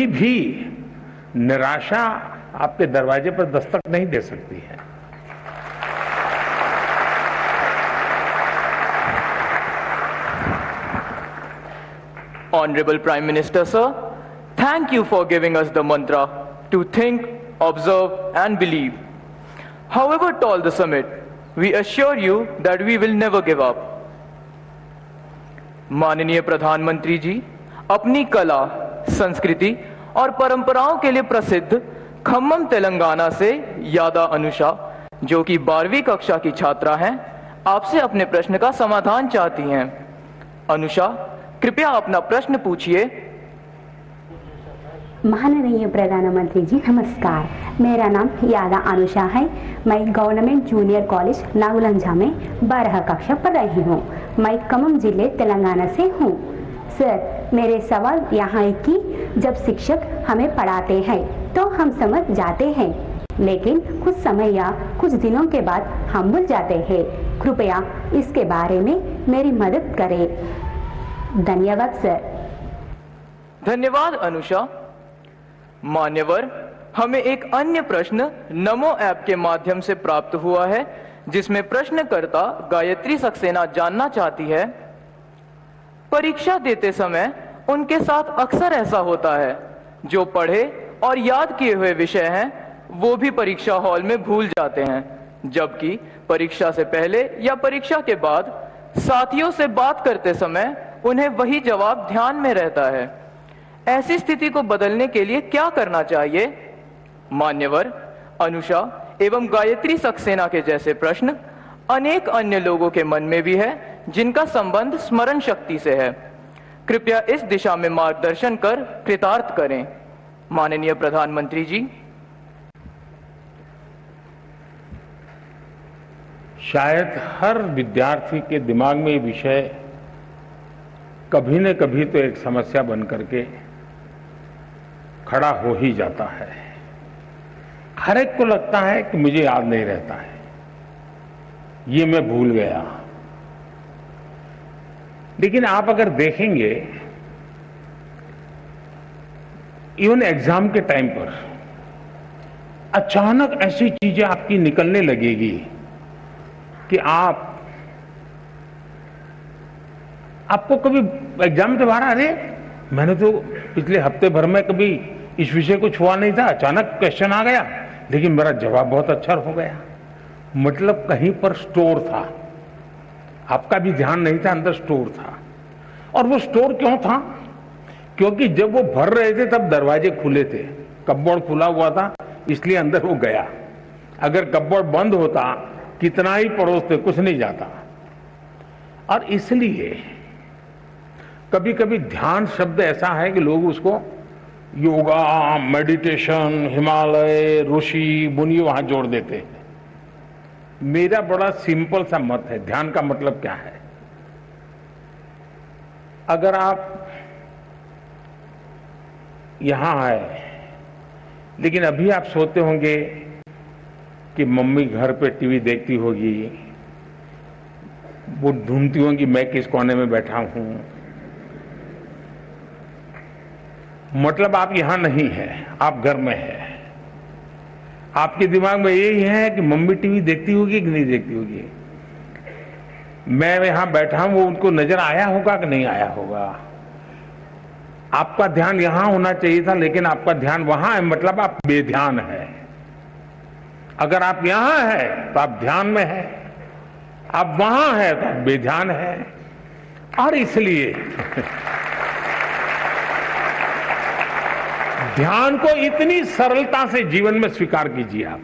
भी निराशा आपके दरवाजे पर दस्तक नहीं दे सकती है। Honorable Prime Minister, sir, thank you for giving us the mantra to think, observe and believe. However tall the summit, we assure you that we will never give up. माननीय प्रधानमंत्री जी, अपनी कला, संस्कृति और परंपराओं के लिए प्रसिद्ध खम्मम तेलंगाना से यादा अनुषा, जो कि 12वीं कक्षा की छात्रा हैं, आपसे अपने प्रश्न का समाधान चाहती हैं। अनुषा, कृपया अपना प्रश्न पूछिए। माननीय प्रधानमंत्री जी नमस्कार, मेरा नाम यादा अनुषा है। मैं गवर्नमेंट जूनियर कॉलेज नागुलंजा में 12 कक्षा पढ़ रही हूँ। मैं खम्मम जिले तेलंगाना से हूँ। सर, मेरे सवाल यहाँ है कि जब शिक्षक हमें पढ़ाते हैं तो हम समझ जाते हैं, लेकिन कुछ समय या कुछ दिनों के बाद हम भूल जाते हैं। कृपया इसके बारे में मेरी मदद करें। धन्यवाद सर। धन्यवाद अनुषा। मान्यवर, हमें एक अन्य प्रश्न नमो ऐप के माध्यम से प्राप्त हुआ है, जिसमें प्रश्नकर्ता गायत्री सक्सेना जानना चाहती है, परीक्षा देते समय उनके साथ अक्सर ऐसा होता है, जो पढ़े और याद किए हुए विषय हैं वो भी परीक्षा हॉल में भूल जाते हैं, जबकि परीक्षा से पहले या परीक्षा के बाद साथियों से बात करते समय उन्हें वही जवाब ध्यान में रहता है। ऐसी स्थिति को बदलने के लिए क्या करना चाहिए? मान्यवर, अनुषा एवं गायत्री सक्सेना के जैसे प्रश्न अनेक अन्य लोगों के मन में भी है, जिनका संबंध स्मरण शक्ति से है। कृपया इस दिशा में मार्गदर्शन कर कृतार्थ करें। माननीय प्रधानमंत्री जी। शायद हर विद्यार्थी के दिमाग में ये विषय कभी न कभी तो एक समस्या बन करके खड़ा हो ही जाता है। हर एक को लगता है कि मुझे याद नहीं रहता है, ये मैं भूल गया। लेकिन आप अगर देखेंगे, इवन एग्जाम के टाइम पर अचानक ऐसी चीजें आपकी निकलने लगेगी कि आपको कभी एग्जाम के बाहर, अरे मैंने तो पिछले हफ्ते भर में कभी इस विषय को छुआ नहीं था, अचानक क्वेश्चन आ गया, लेकिन मेरा जवाब बहुत अच्छा हो गया। मतलब कहीं पर स्टोर था, आपका भी ध्यान नहीं था, अंदर स्टोर था। और वो स्टोर क्यों था? क्योंकि जब वो भर रहे थे तब दरवाजे खुले थे, कपबोर्ड खुला हुआ था, इसलिए अंदर वो गया। अगर कपबोर्ड बंद होता, कितना ही पड़ोसते, कुछ नहीं जाता। और इसलिए कभी कभी ध्यान शब्द ऐसा है कि लोग उसको योगा, मेडिटेशन, हिमालय, ऋषि, मुनि वहां जोड़ देते हैं। मेरा बड़ा सिंपल सा मत है, ध्यान का मतलब क्या है? अगर आप यहां आए, लेकिन अभी आप सोते होंगे कि मम्मी घर पे टीवी देखती होगी, वो ढूंढती होंगी मैं किस कोने में बैठा हूं। मतलब आप यहां नहीं है, आप घर में है। आपके दिमाग में यही है कि मम्मी टीवी देखती होगी कि नहीं देखती होगी, मैं यहां बैठा हूं, वो उनको नजर आया होगा कि नहीं आया होगा। आपका ध्यान यहां होना चाहिए था, लेकिन आपका ध्यान वहां है, मतलब आप बेध्यान है। अगर आप यहां है तो आप ध्यान में है, आप वहां है तो आप बेध्यान है। और इसलिए ध्यान को इतनी सरलता से जीवन में स्वीकार कीजिए, आप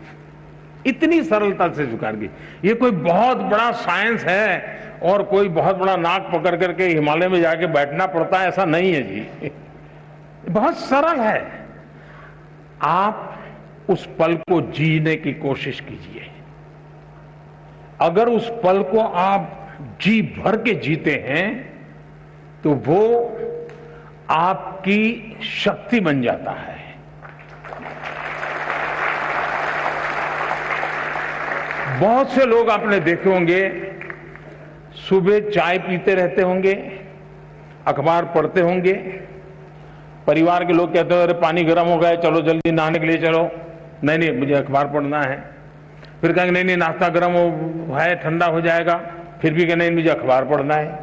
इतनी सरलता से स्वीकार कीजिए। ये कोई बहुत बड़ा साइंस है और कोई बहुत बड़ा नाक पकड़ करके हिमालय में जाके बैठना पड़ता है, ऐसा नहीं है जी। बहुत सरल है। आप उस पल को जीने की कोशिश कीजिए। अगर उस पल को आप जी भर के जीते हैं तो वो आपकी शक्ति बन जाता है। बहुत से लोग आपने देखे होंगे, सुबह चाय पीते रहते होंगे, अखबार पढ़ते होंगे परिवार के लोग कहते हैं अरे पानी गर्म हो गया, चलो जल्दी नहाने के लिए चलो। नहीं नहीं, मुझे अखबार पढ़ना है। फिर कहेंगे नहीं नहीं, नाश्ता गर्म है, ठंडा हो जाएगा। फिर भी कहें नहीं, मुझे अखबार पढ़ना है।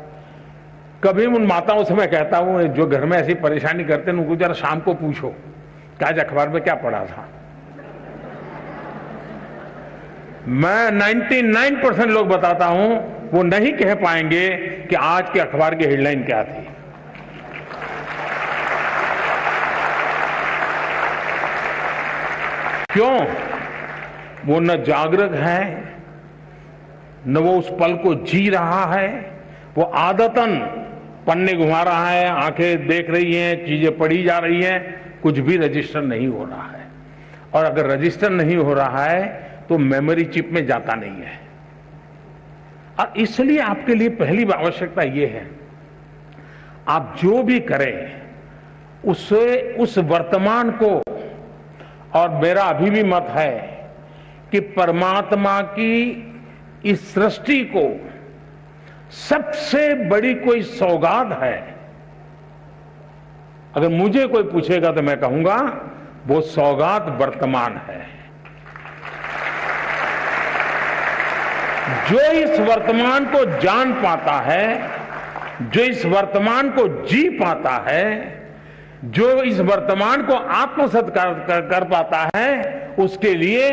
कभी उन माताओं से मैं कहता हूं जो घर में ऐसी परेशानी करते हैं उनको जरा शाम को पूछो कि आज अखबार में क्या पढ़ा था। मैं 99% लोग बताता हूं वो नहीं कह पाएंगे कि आज के अखबार की हेडलाइन क्या थी। क्यों? वो न जागरूक है, न वो उस पल को जी रहा है। वो आदतन पन्ने घुमा रहा है, आंखें देख रही हैं, चीजें पढ़ी जा रही हैं, कुछ भी रजिस्टर नहीं हो रहा है। और अगर रजिस्टर नहीं हो रहा है तो मेमोरी चिप में जाता नहीं है। और इसलिए आपके लिए पहली आवश्यकता यह है, आप जो भी करें उससे उस वर्तमान को, और मेरा अभी भी मत है कि परमात्मा की इस सृष्टि को सबसे बड़ी कोई सौगात है। अगर मुझे कोई पूछेगा तो मैं कहूंगा वो सौगात वर्तमान है। जो इस वर्तमान को जान पाता है, जो इस वर्तमान को जी पाता है, जो इस वर्तमान को आत्मसात कर पाता है, उसके लिए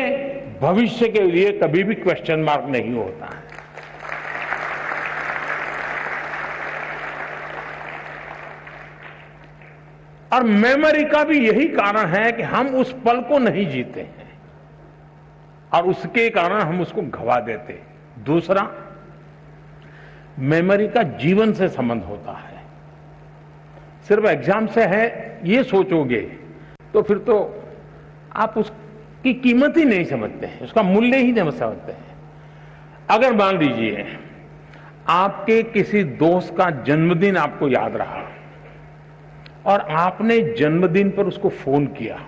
भविष्य के लिए कभी भी क्वेश्चन मार्क नहीं होता है। और मेमोरी का भी यही कारण है कि हम उस पल को नहीं जीते हैं और उसके कारण हम उसको गवा देते हैं। दूसरा, मेमोरी का जीवन से संबंध होता है। सिर्फ एग्जाम से है ये सोचोगे तो फिर तो आप उसकी कीमत ही नहीं समझते हैं, उसका मूल्य ही नहीं समझते हैं। अगर मान लीजिए आपके किसी दोस्त का जन्मदिन आपको याद रहा और आपने जन्मदिन पर उसको फोन किया,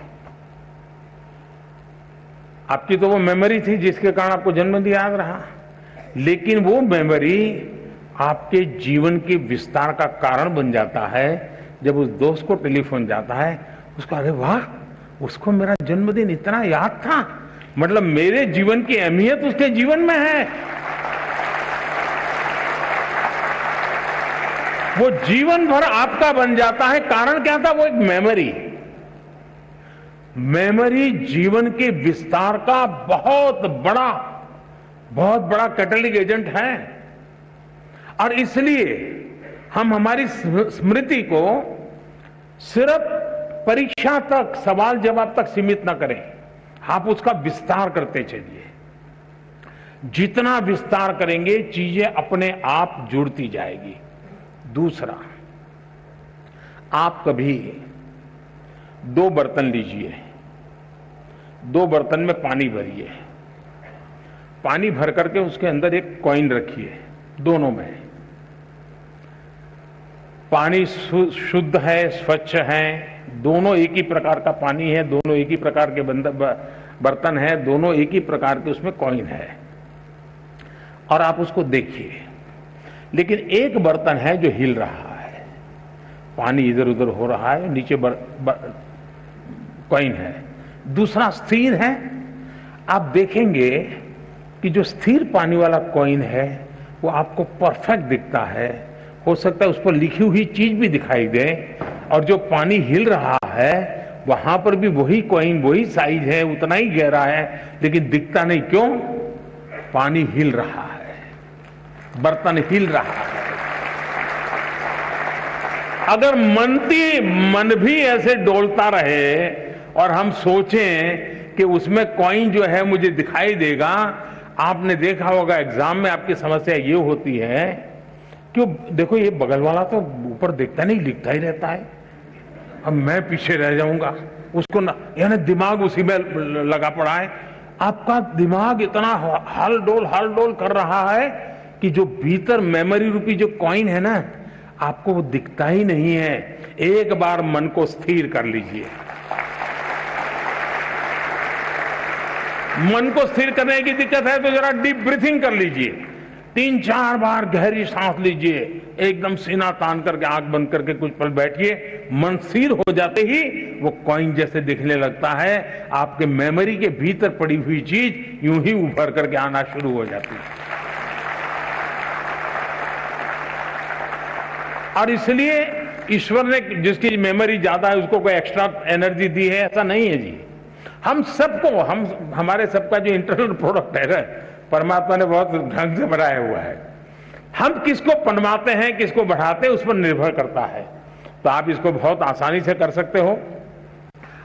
आपकी तो वो मेमोरी थी जिसके कारण आपको जन्मदिन याद रहा, लेकिन वो मेमोरी आपके जीवन के विस्तार का कारण बन जाता है। जब उस दोस्त को टेलीफोन जाता है, उसको अरे वाह, उसको मेरा जन्मदिन इतना याद था, मतलब मेरे जीवन की अहमियत उसके जीवन में है। वो जीवन भर आपका बन जाता है। कारण क्या था? वो एक मेमोरी। मेमोरी जीवन के विस्तार का बहुत बड़ा कैटलिक एजेंट है। और इसलिए हम हमारी स्मृति को सिर्फ परीक्षा तक, सवाल जवाब तक सीमित ना करें, आप उसका विस्तार करते चलिए। जितना विस्तार करेंगे चीजें अपने आप जुड़ती जाएगी। दूसरा, आप कभी 2 बर्तन लीजिए, 2 बर्तन में पानी भरिए, पानी भर करके उसके अंदर एक कॉइन रखिए, दोनों में। पानी शुद्ध है, स्वच्छ है, दोनों एक ही प्रकार का पानी है, दोनों एक ही प्रकार के बर्तन है, दोनों एक ही प्रकार के उसमें कॉइन है, और आप उसको देखिए। लेकिन एक बर्तन है जो हिल रहा है, पानी इधर उधर हो रहा है, नीचे कॉइन है। दूसरा स्थिर है। आप देखेंगे कि जो स्थिर पानी वाला कॉइन है वो आपको परफेक्ट दिखता है, हो सकता है उस पर लिखी हुई चीज भी दिखाई दे, और जो पानी हिल रहा है वहां पर भी वही कॉइन, वही साइज है, उतना ही गहरा है, लेकिन दिखता नहीं। क्यों? पानी हिल रहा है, बर्तन हिल रहा है। अगर मन भी ऐसे डोलता रहे और हम सोचें कि उसमें कॉइन जो है मुझे दिखाई देगा, आपने देखा होगा एग्जाम में आपकी समस्या ये होती है, क्यों देखो ये बगल वाला तो ऊपर देखता नहीं, लिखता ही रहता है, अब मैं पीछे रह जाऊंगा, उसको ना, यानी दिमाग उसी में लगा पड़ा है। आपका दिमाग इतना हल डोल कर रहा है कि जो भीतर मेमोरी रूपी जो कॉइन है ना, आपको वो दिखता ही नहीं है। एक बार मन को स्थिर कर लीजिए। मन को स्थिर करने की दिक्कत है तो जरा डीप ब्रीथिंग कर लीजिए। 3-4 बार गहरी सांस लीजिए, एकदम सीना तान करके आंख बंद करके कुछ पल बैठिए। मन स्थिर हो जाते ही वो कॉइन जैसे दिखने लगता है। आपके मेमोरी के भीतर पड़ी हुई चीज यूं ही उभर करके आना शुरू हो जाती है। और इसलिए ईश्वर ने जिसकी मेमोरी ज्यादा है उसको कोई एक्स्ट्रा एनर्जी दी है, ऐसा नहीं है जी। हम सबको, हमारे सबका जो इंटरनल प्रोडक्ट है ना, परमात्मा ने बहुत ढंग से बनाया हुआ है। हम किसको पनवाते हैं, किसको बढ़ाते हैं, उस पर निर्भर करता है। तो आप इसको बहुत आसानी से कर सकते हो।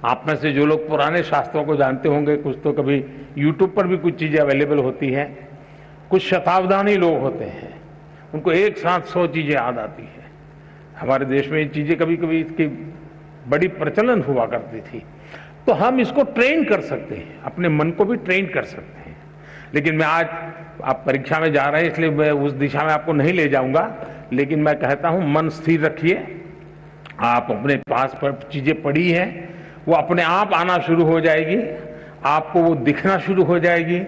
आप में से जो लोग पुराने शास्त्रों को जानते होंगे, कुछ तो कभी YouTube पर भी कुछ चीजें अवेलेबल होती हैं। कुछ शताब्दानी लोग होते हैं, उनको एक साथ 100 चीजें याद आती है। हमारे देश में ये चीजें कभी कभी इसकी बड़ी प्रचलन हुआ करती थी। तो हम इसको ट्रेन कर सकते हैं, अपने मन को भी ट्रेन कर सकते हैं। लेकिन मैं आज, आप परीक्षा में जा रहे हैं इसलिए मैं उस दिशा में आपको नहीं ले जाऊंगा, लेकिन मैं कहता हूं मन स्थिर रखिए। आप अपने पास पर चीजें पड़ी हैं, वो अपने आप आना शुरू हो जाएगी, आपको वो दिखना शुरू हो जाएगी,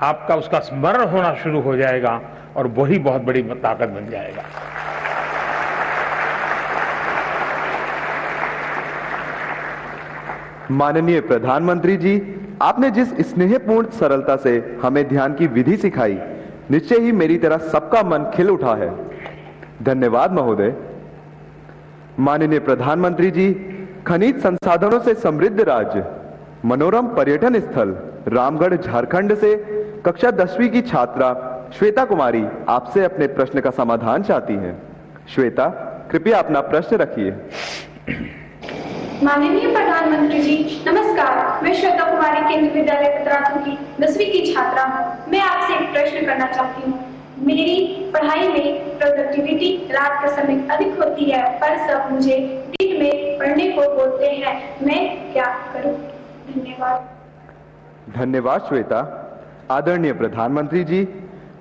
आपका उसका स्मरण होना शुरू हो जाएगा और वही बहुत बड़ी ताकत बन जाएगा। माननीय प्रधानमंत्री जी, आपने जिस स्नेहपूर्ण सरलता से हमें ध्यान की विधि सिखाई, निश्चय ही मेरी तरह सबका मन खिल उठा है। धन्यवाद महोदय। माननीय प्रधानमंत्री जी, खनिज संसाधनों से समृद्ध राज्य, मनोरम पर्यटन स्थल रामगढ़ झारखंड से कक्षा 10वीं की छात्रा श्वेता कुमारी आपसे अपने प्रश्न का समाधान चाहती हैं। श्वेता, कृपया अपना प्रश्न रखिए। माननीय प्रधानमंत्री जी नमस्कार। मैं श्वेता कुमारी केंद्रीय विद्यालय पतरातू की 10वीं की छात्रा हूँ। मैं आपसे एक प्रश्न करना चाहती हूँ। मेरी पढ़ाई में प्रोडक्टिविटी रात के समय अधिक होती है, पर सब मुझे दिन में पढ़ने को बोलते हैं। मैं क्या करूँ? धन्यवाद। धन्यवाद श्वेता। आदरणीय प्रधानमंत्री जी,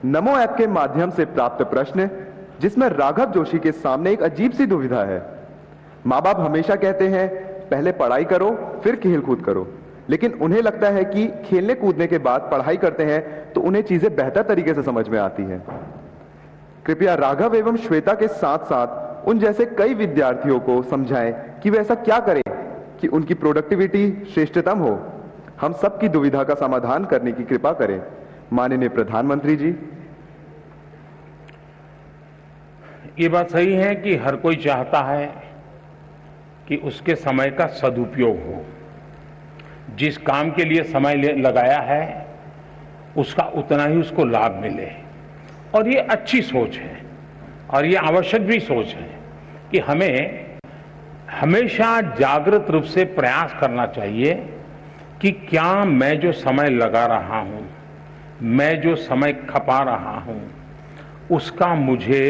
नमो ऐप के माध्यम से प्राप्त प्रश्न जिसमें राघव जोशी के सामने एक अजीब सी दुविधा है। माँ बाप हमेशा कहते हैं पहले पढ़ाई करो फिर खेल कूद करो, लेकिन उन्हें लगता है कि खेलने कूदने के बाद पढ़ाई करते हैं तो उन्हें चीजें बेहतर तरीके से समझ में आती हैं। कृपया राघव एवं श्वेता के साथ साथ उन जैसे कई विद्यार्थियों को समझाएं कि वे ऐसा क्या करें कि उनकी प्रोडक्टिविटी श्रेष्ठतम हो। हम सबकी दुविधा का समाधान करने की कृपा करें। माननीय प्रधानमंत्री जी। ये बात सही है कि हर कोई चाहता है कि उसके समय का सदुपयोग हो, जिस काम के लिए समय लगाया है उसका उतना ही उसको लाभ मिले। और ये अच्छी सोच है और ये आवश्यक भी सोच है कि हमें हमेशा जागृत रूप से प्रयास करना चाहिए कि क्या मैं जो समय लगा रहा हूं, मैं जो समय खपा रहा हूं, उसका मुझे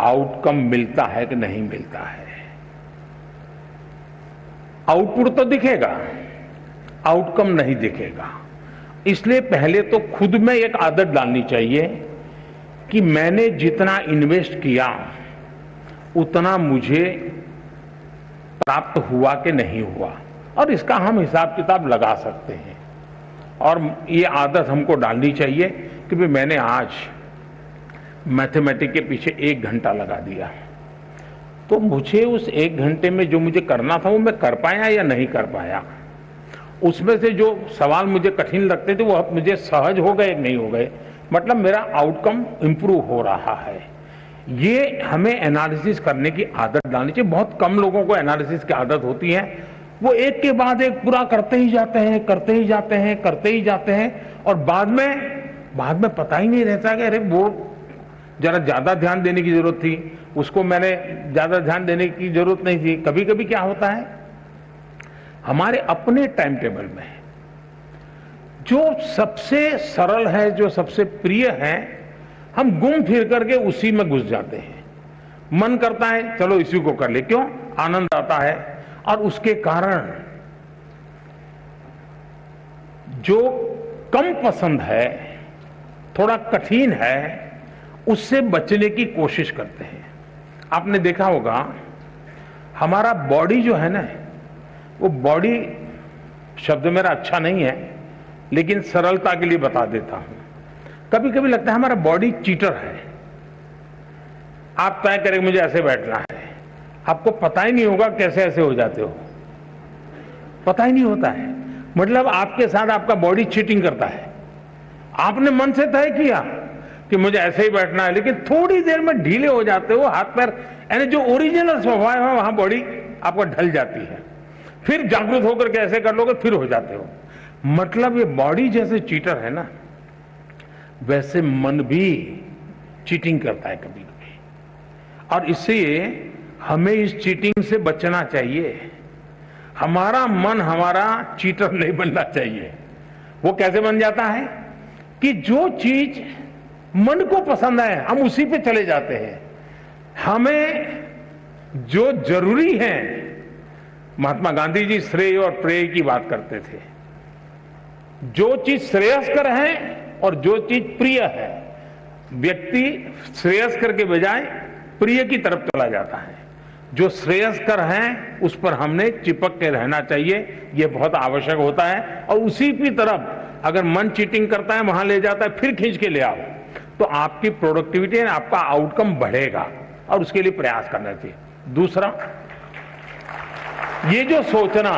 आउटकम मिलता है कि नहीं मिलता है। आउटपुट तो दिखेगा, आउटकम नहीं दिखेगा। इसलिए पहले तो खुद में एक आदत डालनी चाहिए कि मैंने जितना इन्वेस्ट किया उतना मुझे प्राप्त हुआ कि नहीं हुआ, और इसका हम हिसाब किताब लगा सकते हैं। और ये आदत हमको डालनी चाहिए कि भाई मैंने आज मैथमेटिक्स के पीछे 1 घंटा लगा दिया, तो मुझे उस 1 घंटे में जो मुझे करना था वो मैं कर पाया या नहीं कर पाया। उसमें से जो सवाल मुझे कठिन लगते थे वो अब मुझे सहज हो गए नहीं हो गए, मतलब मेरा आउटकम इंप्रूव हो रहा है। ये हमें एनालिसिस करने की आदत डालनी चाहिए। बहुत कम लोगों को एनालिसिस की आदत होती है, वो एक के बाद एक पूरा करते ही जाते हैं, करते ही जाते हैं, करते ही जाते हैं, और बाद में पता ही नहीं रहता कि अरे वो जरा ज्यादा ध्यान देने की जरूरत थी, उसको मैंने ज्यादा ध्यान देने की जरूरत नहीं थी। कभी कभी क्या होता है, हमारे अपने टाइम टेबल में जो सबसे सरल है, जो सबसे प्रिय है, हम घूम फिर करके उसी में घुस जाते हैं। मन करता है चलो इसी को कर ले, क्यों? आनंद आता है। और उसके कारण जो कम पसंद है, थोड़ा कठिन है, उससे बचने की कोशिश करते हैं। आपने देखा होगा हमारा बॉडी जो है ना, वो बॉडी शब्द मेरा अच्छा नहीं है लेकिन सरलता के लिए बता देता हूं। कभी कभी लगता है हमारा बॉडी चीटर है। आप तय करें मुझे ऐसे बैठना है, आपको पता ही नहीं होगा कैसे ऐसे हो जाते हो, पता ही नहीं होता है। मतलब आपके साथ आपका बॉडी चीटिंग करता है। आपने मन से तय किया कि मुझे ऐसे ही बैठना है, लेकिन थोड़ी देर में ढीले हो जाते हो, हाथ पैर, यानी जो ओरिजिनल स्वभाव है वहां बॉडी आपको ढल जाती है। फिर जागरूक होकर के ऐसे कर लोगे, फिर हो जाते हो। मतलब ये बॉडी जैसे चीटर है ना, वैसे मन भी चीटिंग करता है कभी कभी, और इसलिए हमें इस चीटिंग से बचना चाहिए। हमारा मन हमारा चीटर नहीं बनना चाहिए। वो कैसे बन जाता है कि जो चीज मन को पसंद है हम उसी पे चले जाते हैं। हमें जो जरूरी है, महात्मा गांधी जी श्रेय और प्रेय की बात करते थे। जो चीज श्रेयस्कर है और जो चीज प्रिय है, व्यक्ति श्रेयस्कर के बजाय प्रिय की तरफ चला जाता है। जो श्रेयस्कर है उस पर हमने चिपक के रहना चाहिए, यह बहुत आवश्यक होता है। और उसी की तरफ अगर मन चीटिंग करता है वहां ले जाता है, फिर खींच के ले आओ, तो आपकी प्रोडक्टिविटी, आपका आउटकम बढ़ेगा, और उसके लिए प्रयास करना चाहिए। दूसरा, ये जो सोचना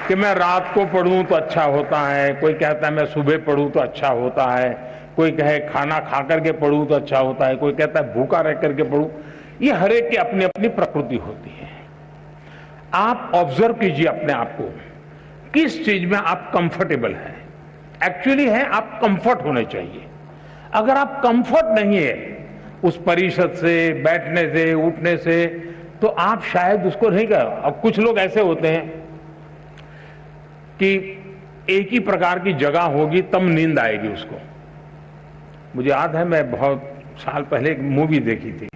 कि मैं रात को पढ़ूं तो अच्छा होता है, कोई कहता है मैं सुबह पढ़ूं तो अच्छा होता है, कोई कहे खाना खा करके पढ़ूं तो अच्छा होता है, कोई कहता है भूखा रह करके पढ़ूं, ये हर एक की अपनी अपनी प्रकृति होती है। आप ऑब्जर्व कीजिए अपने आप को, किस चीज में आप कंफर्टेबल हैं। एक्चुअली है आप कंफर्ट होने चाहिए। अगर आप कंफर्ट नहीं है उस परिषद से, बैठने से, उठने से, तो आप शायद उसको नहीं कर। अब कुछ लोग ऐसे होते हैं कि एक ही प्रकार की जगह होगी तब नींद आएगी उसको। मुझे याद है, मैं बहुत साल पहले एक मूवी देखी थी।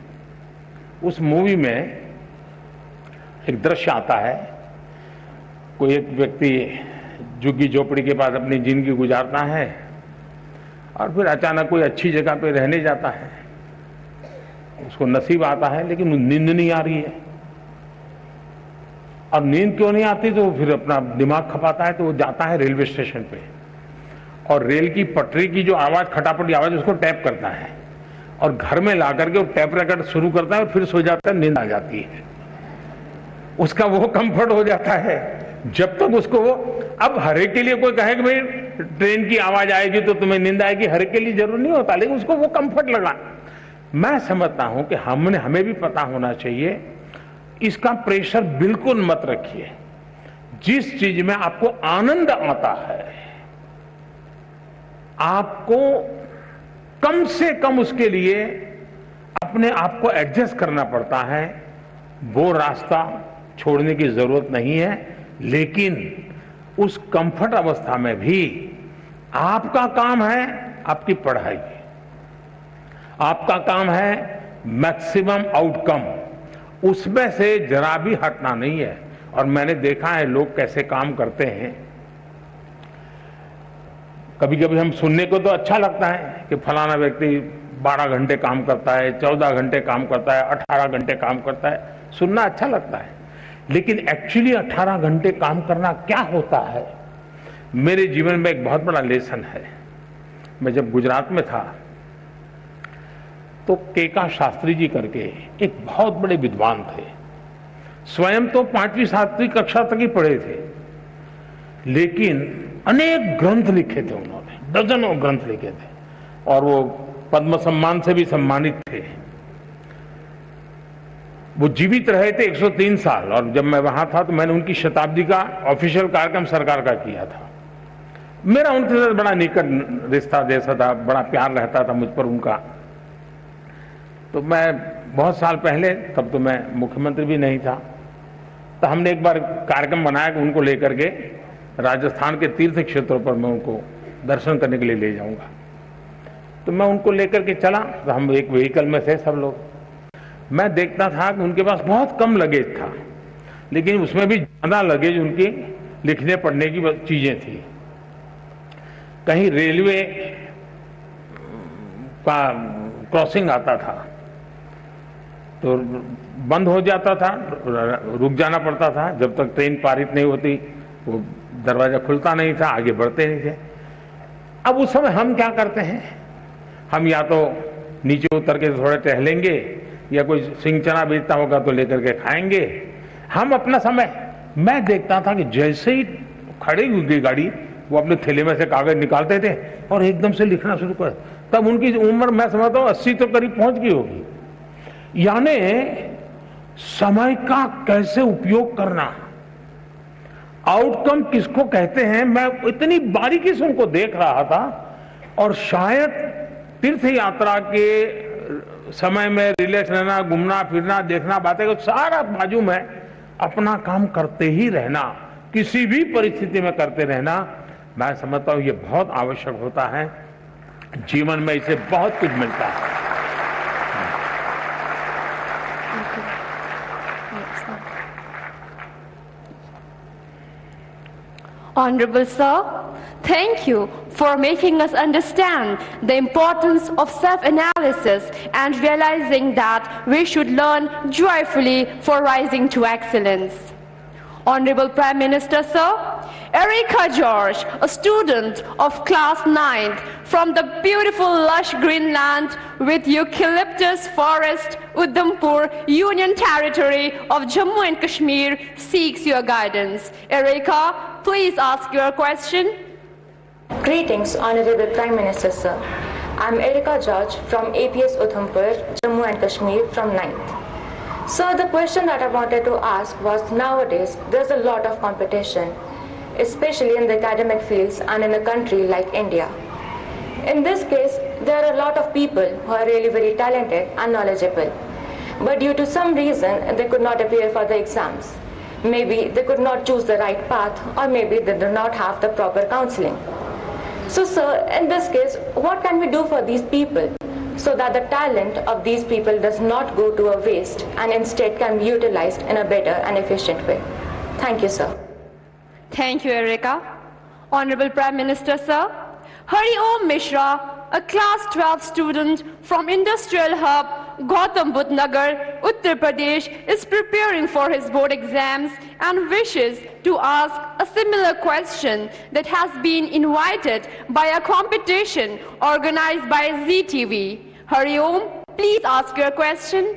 उस मूवी में एक दृश्य आता है, कोई एक व्यक्ति झुग्गी झोपड़ी के पास अपनी जिंदगी गुजारता है और फिर अचानक कोई अच्छी जगह पे रहने जाता है। उसको नसीब आता है, लेकिन नींद नहीं आ रही है। और नींद क्यों नहीं आती, तो फिर अपना दिमाग खपाता है, तो वो जाता है रेलवे स्टेशन पे और रेल की पटरी की जो आवाज, खटापटी आवाज, उसको टैप करता है और घर में ला करके वो टैप रिकॉर्ड शुरू करता है और फिर सो जाता है, नींद आ जाती है। उसका वो कंफर्ट हो जाता है जब तक उसको वो। अब हर एक के लिए कोई कहे कि भाई ट्रेन की आवाज आएगी तो तुम्हें नींद आएगी, हर एक के लिए जरूर नहीं होता, लेकिन उसको वो कंफर्ट लगा। मैं समझता हूं कि हमें भी पता होना चाहिए, इसका प्रेशर बिल्कुल मत रखिए। जिस चीज में आपको आनंद आता है, आपको कम से कम उसके लिए अपने आप को एडजस्ट करना पड़ता है, वो रास्ता छोड़ने की जरूरत नहीं है। लेकिन उस कंफर्ट अवस्था में भी आपका काम है आपकी पढ़ाई, आपका काम है मैक्सिमम आउटकम, उसमें से जरा भी हटना नहीं है। और मैंने देखा है लोग कैसे काम करते हैं। कभी कभी हम सुनने को तो अच्छा लगता है कि फलाना व्यक्ति 12 घंटे काम करता है, 14 घंटे काम करता है, 18 घंटे काम करता है, सुनना अच्छा लगता है। लेकिन एक्चुअली 18 घंटे काम करना क्या होता है, मेरे जीवन में एक बहुत बड़ा लेसन है। मैं जब गुजरात में था तो केका शास्त्री जी करके एक बहुत बड़े विद्वान थे। स्वयं तो 5वीं 7वीं कक्षा तक ही पढ़े थे, लेकिन अनेक ग्रंथ लिखे थे उन्होंने, दर्जनों ग्रंथ लिखे थे, और वो पद्म सम्मान से भी सम्मानित थे। वो जीवित रहे थे 103 साल, और जब मैं वहां था तो मैंने उनकी शताब्दी का ऑफिशियल कार्यक्रम सरकार का किया था। मेरा उनके साथ बड़ा निकट रिश्ता जैसा था, बड़ा प्यार रहता था मुझ पर उनका। तो मैं बहुत साल पहले, तब तो मैं मुख्यमंत्री भी नहीं था, तो हमने एक बार कार्यक्रम बनाया कि उनको लेकर के राजस्थान के तीर्थ क्षेत्रों पर मैं उनको दर्शन करने के लिए ले जाऊंगा। तो मैं उनको लेकर के चला, तो हम एक व्हीकल में थे सब लोग। मैं देखता था कि उनके पास बहुत कम लगेज था, लेकिन उसमें भी ज्यादा लगेज उनकी लिखने पढ़ने की चीजें थी। कहीं रेलवे का क्रॉसिंग आता था तो बंद हो जाता था, रुक जाना पड़ता था जब तक ट्रेन पारित नहीं होती, वो दरवाजा खुलता नहीं था, आगे बढ़ते नहीं थे। अब उस समय हम क्या करते हैं, हम या तो नीचे उतर के थोड़े टहलेंगे या कोई सिंह चना बेचता होगा तो लेकर के खाएंगे। हम अपना समय, मैं देखता था कि जैसे ही खड़ी हुई गाड़ी वो अपने थैले में से कागज निकालते थे और एकदम से लिखना शुरू कर। तब उनकी उम्र मैं समझता हूं 80 तो करीब पहुंच गई होगी। यानी समय का कैसे उपयोग करना, आउटकम किसको कहते हैं, मैं इतनी बारीकी से उनको देख रहा था। और शायद तीर्थ यात्रा के समय में रिलैक्स रहना, घूमना फिरना, देखना, बातें सारा बाजू में अपना काम करते ही रहना, किसी भी परिस्थिति में करते रहना, मैं समझता हूं ये बहुत आवश्यक होता है। जीवन में इसे बहुत कुछ मिलता है। Honorable Sir, thank you for making us understand the importance of self-analysis and realizing that we should learn joyfully for rising to excellence. Honorable Prime Minister, Sir, Erica George, a student of class 9th from the beautiful lush green land with eucalyptus forest, Udhampur, Union Territory of Jammu and Kashmir, seeks your guidance. Erica, please ask your question. Greetings, Honorable Prime Minister, sir. I'm Erica George from APS Udhampur, Jammu and Kashmir from 9th. Sir, the question that I wanted to ask was, nowadays there's a lot of competition, especially in the academic fields and in a country like India. In this case, there are a lot of people who are really very talented and knowledgeable, but due to some reason they could not appear for the exams. Maybe they could not choose the right path, or maybe they do not have the proper counseling. So sir, in this case, what can we do for these people so that the talent of these people does not go to a waste and instead can be utilized in a better and efficient way? Thank you, sir. Thank you, Erica. Honorable Prime Minister, sir, Hari Om Mishra, a class 12 student from Industrial Hub, Gautam Budh Nagar, Uttar Pradesh, is preparing for his board exams and wishes to ask a similar question that has been invited by a competition organized by ZTV. Hari Om, please ask your question.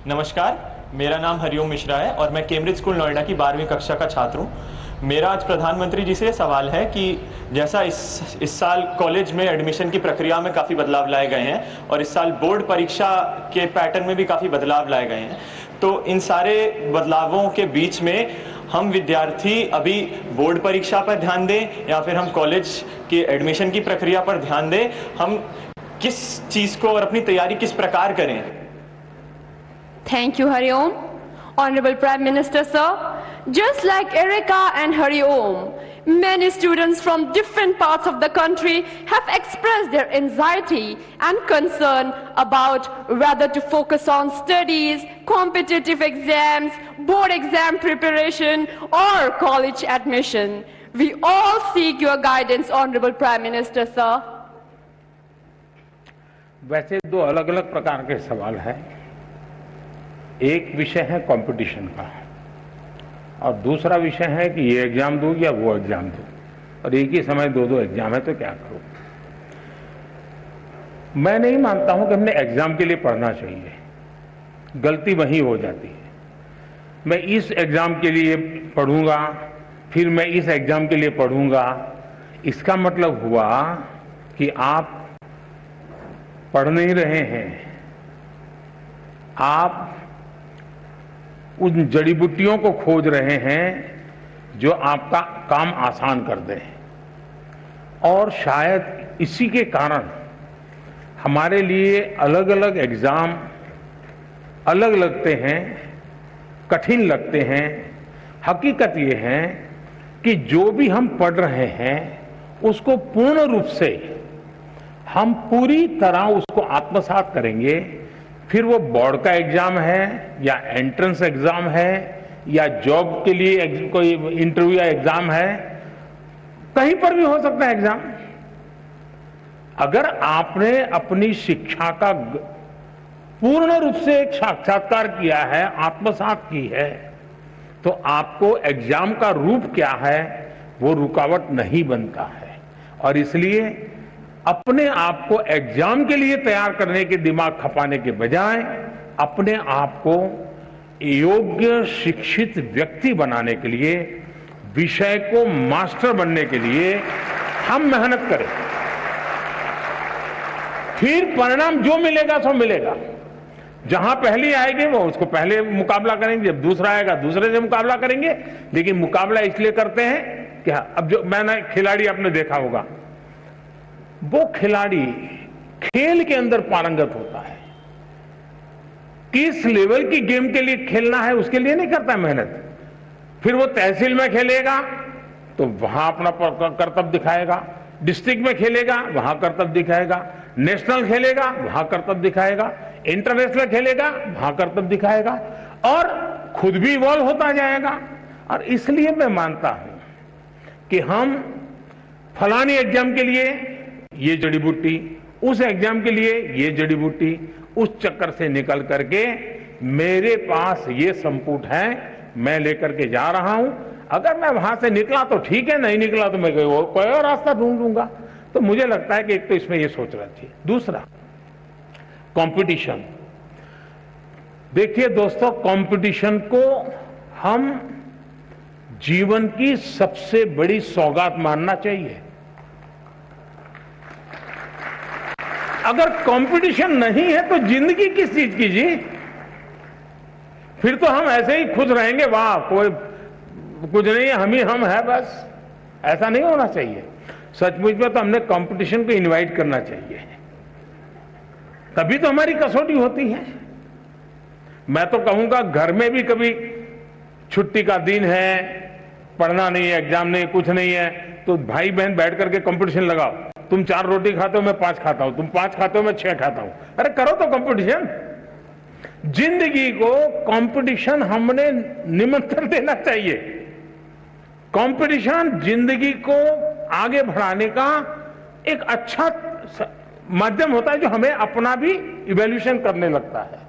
नमस्कार, मेरा नाम हरिओम मिश्रा है और मैं Cambridge school Noida की 12वीं कक्षा का छात्र हूँ। मेरा आज प्रधानमंत्री जी से सवाल है कि जैसा इस साल कॉलेज में एडमिशन की प्रक्रिया में काफ़ी बदलाव लाए गए हैं और इस साल बोर्ड परीक्षा के पैटर्न में भी काफ़ी बदलाव लाए गए हैं, तो इन सारे बदलावों के बीच में हम विद्यार्थी अभी बोर्ड परीक्षा पर ध्यान दें या फिर हम कॉलेज की एडमिशन की प्रक्रिया पर ध्यान दें, हम किस चीज़ को और अपनी तैयारी किस प्रकार करें? Thank you, Hari Om. Honorable Prime Minister, sir, just like Erica and Hari Om, many students from different parts of the country have expressed their anxiety and concern about whether to focus on studies, competitive exams, board exam preparation, or college admission. We all seek your guidance, Honorable Prime Minister, sir. वैसे दो अलग अलग प्रकार के सवाल हैं। एक विषय है कंपटीशन का और दूसरा विषय है कि ये एग्जाम दूं या वो एग्जाम दूं, और एक ही समय दो एग्जाम है तो क्या करूं। मैं नहीं मानता हूं कि हमने एग्जाम के लिए पढ़ना चाहिए, गलती वहीं हो जाती है। मैं इस एग्जाम के लिए पढ़ूंगा, फिर मैं इस एग्जाम के लिए पढ़ूंगा, इसका मतलब हुआ कि आप पढ़ नहीं रहे हैं, आप उन जड़ी बूटियों को खोज रहे हैं जो आपका काम आसान कर दें। और शायद इसी के कारण हमारे लिए अलग अलग एग्जाम अलग लगते हैं, कठिन लगते हैं। हकीकत ये है कि जो भी हम पढ़ रहे हैं उसको पूर्ण रूप से हम पूरी तरह उसको आत्मसात करेंगे, फिर वो बोर्ड का एग्जाम है या एंट्रेंस एग्जाम है या जॉब के लिए कोई इंटरव्यू या एग्जाम है, कहीं पर भी हो सकता है एग्जाम। अगर आपने अपनी शिक्षा का पूर्ण रूप से एक साक्षात्कार किया है, आत्मसात की है, तो आपको एग्जाम का रूप क्या है वो रुकावट नहीं बनता है। और इसलिए अपने आप को एग्जाम के लिए तैयार करने के दिमाग खपाने के बजाय अपने आप को योग्य शिक्षित व्यक्ति बनाने के लिए, विषय को मास्टर बनने के लिए हम मेहनत करें। फिर परिणाम जो मिलेगा सो मिलेगा। जहां पहली आएगी वो उसको पहले मुकाबला करेंगे, जब दूसरा आएगा दूसरे से मुकाबला करेंगे। लेकिन मुकाबला इसलिए करते हैं कि अब जो मैंने खिलाड़ी आपने देखा होगा, वो खिलाड़ी खेल के अंदर पारंगत होता है, किस लेवल की गेम के लिए खेलना है उसके लिए नहीं करता मेहनत। फिर वो तहसील में खेलेगा तो वहां अपना कर्तव्य दिखाएगा, डिस्ट्रिक्ट में खेलेगा वहां कर्तव्य दिखाएगा, नेशनल खेलेगा वहां कर्तव्य दिखाएगा, इंटरनेशनल खेलेगा वहां कर्तव्य दिखाएगा, और खुद भी इवॉल्व होता जाएगा। और इसलिए मैं मानता हूं कि हम फलानी एग्जाम के लिए ये जड़ी बूटी, उस एग्जाम के लिए ये जड़ी बूटी, उस चक्कर से निकल करके मेरे पास ये संपुट है, मैं लेकर के जा रहा हूं। अगर मैं वहां से निकला तो ठीक है, नहीं निकला तो मैं कोई और रास्ता ढूंढ लूंगा। तो मुझे लगता है कि एक तो इसमें ये सोचना चाहिए। दूसरा, कंपटीशन। देखिए दोस्तों, कंपटीशन को हम जीवन की सबसे बड़ी सौगात मानना चाहिए। अगर कंपटीशन नहीं है तो जिंदगी किस चीज की जी? फिर तो हम ऐसे ही खुश रहेंगे, वाह कोई कुछ नहीं है, हम है बस। ऐसा नहीं होना चाहिए। सचमुच में तो हमने कंपटीशन को इनवाइट करना चाहिए, तभी तो हमारी कसौटी होती है। मैं तो कहूंगा घर में भी कभी छुट्टी का दिन है, पढ़ना नहीं है, एग्जाम नहीं, कुछ नहीं है, तो भाई बहन बैठ करके कंपटीशन लगाओ। तुम 4 रोटी खाते हो, मैं 5 खाता हूं, तुम 5 खाते हो, मैं 6 खाता हूं। अरे करो तो कंपटीशन। जिंदगी को कंपटीशन हमने निमंत्रण देना चाहिए। कंपटीशन जिंदगी को आगे बढ़ाने का एक अच्छा माध्यम होता है, जो हमें अपना भी इवैल्यूएशन करने लगता है।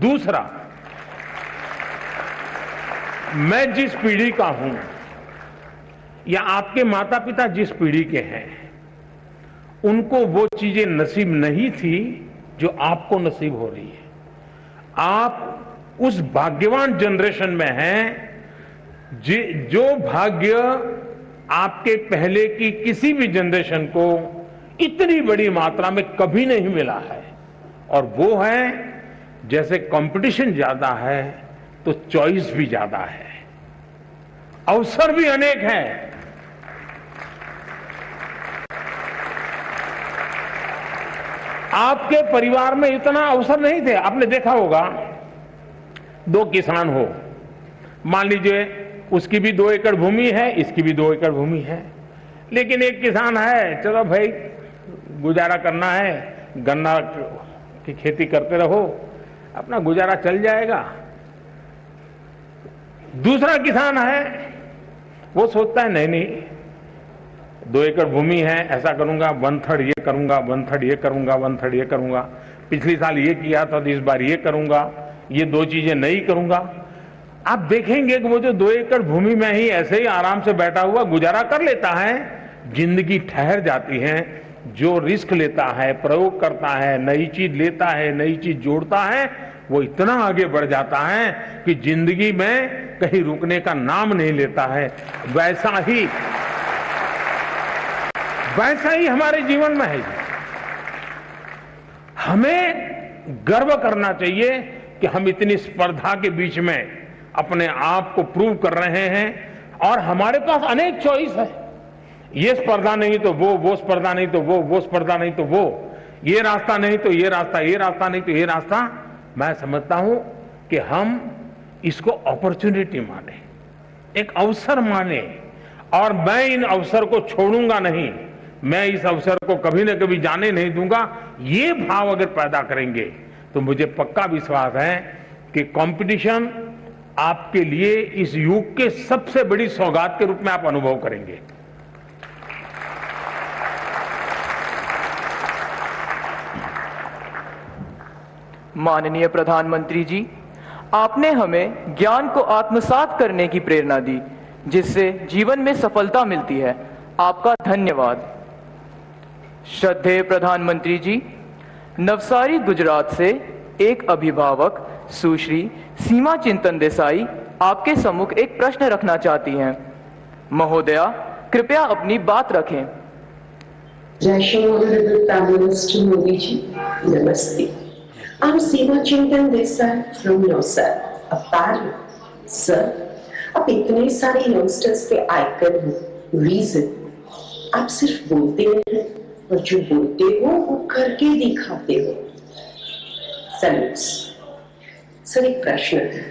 दूसरा, मैं जिस पीढ़ी का हूं या आपके माता पिता जिस पीढ़ी के हैं, उनको वो चीजें नसीब नहीं थी जो आपको नसीब हो रही है। आप उस भाग्यवान जनरेशन में हैं जो भाग्य आपके पहले की किसी भी जनरेशन को इतनी बड़ी मात्रा में कभी नहीं मिला है। और वो है, जैसे कंपटीशन ज्यादा है तो चॉइस भी ज्यादा है, अवसर भी अनेक हैं। आपके परिवार में इतना अवसर नहीं थे। आपने देखा होगा, 2 किसान हो, मान लीजिए उसकी भी 2 एकड़ भूमि है, इसकी भी 2 एकड़ भूमि है, लेकिन एक किसान है, चलो भाई गुजारा करना है, गन्ना की खेती करते रहो, अपना गुजारा चल जाएगा। दूसरा किसान है, वो सोचता है नहीं 2 एकड़ भूमि है, ऐसा करूंगा, 1/3 ये करूंगा, 1/3 ये करूंगा, 1/3 ये करूंगा, पिछली साल ये किया था तो इस बार ये करूंगा, ये 2 चीजें नहीं करूंगा। आप देखेंगे कि वो जो 2 एकड़ भूमि में ही ऐसे ही आराम से बैठा हुआ गुजारा कर लेता है। जिंदगी ठहर जाती है। जो रिस्क लेता है, प्रयोग करता है, नई चीज लेता है, नई चीज जोड़ता है, वो इतना आगे बढ़ जाता है कि जिंदगी में कहीं रुकने का नाम नहीं लेता है। वैसा ही हमारे जीवन में है। हमें गर्व करना चाहिए कि हम इतनी स्पर्धा के बीच में अपने आप को प्रूव कर रहे हैं, और हमारे पास अनेक चॉइस है। ये स्पर्धा नहीं तो वो स्पर्धा नहीं तो वो स्पर्धा नहीं तो वो, ये रास्ता नहीं तो ये रास्ता, ये रास्ता नहीं तो ये रास्ता। मैं समझता हूं कि हम इसको अपॉर्चुनिटी माने, एक अवसर माने, और मैं इन अवसर को छोड़ूंगा नहीं, मैं इस अवसर को कभी न कभी जाने नहीं दूंगा। ये भाव अगर पैदा करेंगे तो मुझे पक्का विश्वास है कि कंपटीशन आपके लिए इस युग के सबसे बड़ी सौगात के रूप में आप अनुभव करेंगे। माननीय प्रधानमंत्री जी, आपने हमें ज्ञान को आत्मसात करने की प्रेरणा दी, जिससे जीवन में सफलता मिलती है। आपका धन्यवाद। श्रद्धेय प्रधानमंत्री जी, नवसारी गुजरात से एक अभिभावक सुश्री सीमा चिंतन देसाई आपके सम्मुख एक प्रश्न रखना चाहती हैं। महोदया, कृपया अपनी बात रखें। Honorable Prime Minister Modi ji, Namaste. I'm Seema Chintan Desai from Nausar, a parent. Sir, आप इतने सारे यंगस्टर्स के आइकन हो, रीजन आप सिर्फ बोलते हैं और जो बोलते हो वो करके दिखाते हो। सैल्यूट्स। सर, एक प्रश्न है।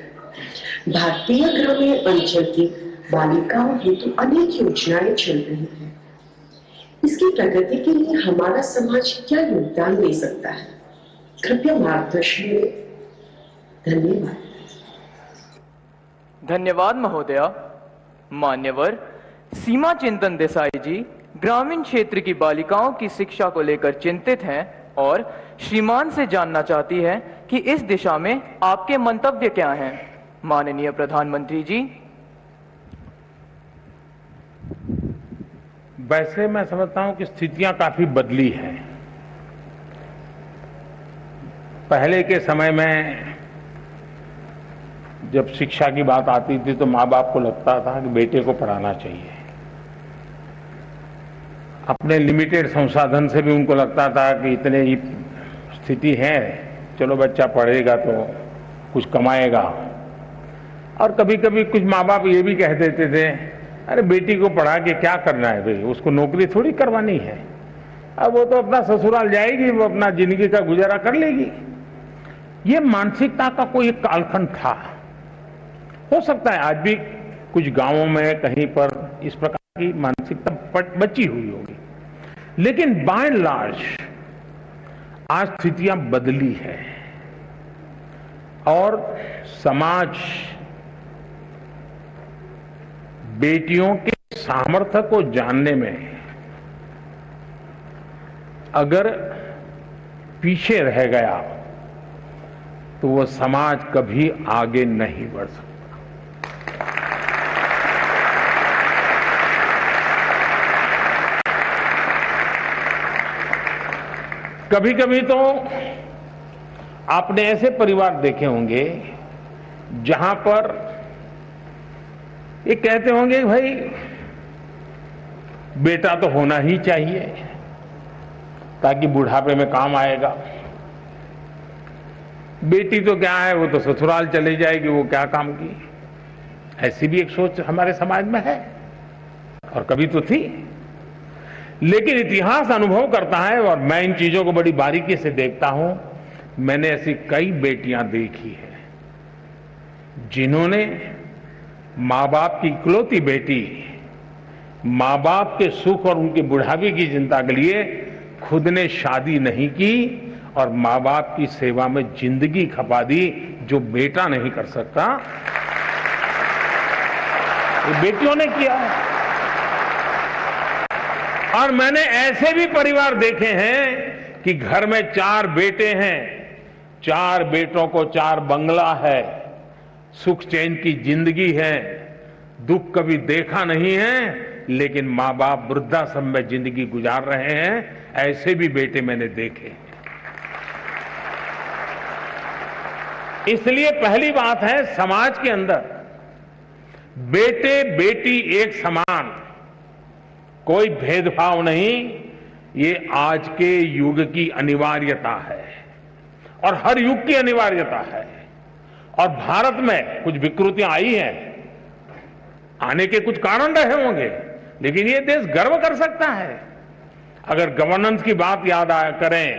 भारतीय ग्रामीण अंचल की बालिकाओं हेतु अनेक योजनाएं चल रही हैं। इसकी प्रगति के लिए हमारा समाज क्या योगदान दे सकता है? कृपया मार्गदर्शन दें। धन्यवाद। धन्यवाद महोदया। मान्यवर सीमा चिंतन देसाई जी ग्रामीण क्षेत्र की बालिकाओं की शिक्षा को लेकर चिंतित हैं और श्रीमान से जानना चाहती है कि इस दिशा में आपके मंतव्य क्या हैं। माननीय प्रधानमंत्री जी। वैसे मैं समझता हूं कि स्थितियां काफी बदली हैं। पहले के समय में जब शिक्षा की बात आती थी तो माँ बाप को लगता था कि बेटे को पढ़ाना चाहिए। अपने लिमिटेड संसाधन से भी उनको लगता था कि इतने ही स्थिति है, चलो बच्चा पढ़ेगा तो कुछ कमाएगा। और कभी कभी कुछ माँ बाप ये भी कह देते थे, अरे बेटी को पढ़ा के क्या करना है भाई, उसको नौकरी थोड़ी करवानी है, अब वो तो अपना ससुराल जाएगी, वो अपना जिंदगी का गुजारा कर लेगी। ये मानसिकता का कोई एक कालखंड था। हो सकता है आज भी कुछ गांवों में कहीं पर इस प्रकार की मानसिकता बची हुई होगी, लेकिन बाय एंड लार्ज आज स्थितियां बदली है और समाज बेटियों के सामर्थ्य को जानने में अगर पीछे रह गया तो वो समाज कभी आगे नहीं बढ़ सकता। कभी कभी तो आपने ऐसे परिवार देखे होंगे जहां पर ये कहते होंगे भाई बेटा तो होना ही चाहिए ताकि बुढ़ापे में काम आएगा, बेटी तो क्या है वो तो ससुराल चली जाएगी, वो क्या काम की। ऐसी भी एक सोच हमारे समाज में है और कभी तो थी। लेकिन इतिहास अनुभव करता है और मैं इन चीजों को बड़ी बारीकी से देखता हूं। मैंने ऐसी कई बेटियां देखी है जिन्होंने माँ बाप की इकलौती बेटी, माँ बाप के सुख और उनकी बुढ़ापे की चिंता के लिए खुद ने शादी नहीं की और माँ बाप की सेवा में जिंदगी खपा दी, जो बेटा नहीं कर सकता, ये बेटियों ने किया। और मैंने ऐसे भी परिवार देखे हैं कि घर में 4 बेटे हैं, 4 बेटों को 4 बंगला है, सुख चैन की जिंदगी है, दुख कभी देखा नहीं है, लेकिन माँ बाप वृद्धाश्रम में जिंदगी गुजार रहे हैं। ऐसे भी बेटे मैंने देखे। इसलिए पहली बात है, समाज के अंदर बेटे बेटी एक समान, कोई भेदभाव नहीं, ये आज के युग की अनिवार्यता है और हर युग की अनिवार्यता है। और भारत में कुछ विकृतियां आई हैं, आने के कुछ कारण रहे होंगे, लेकिन ये देश गर्व कर सकता है। अगर गवर्नेंस की बात याद करें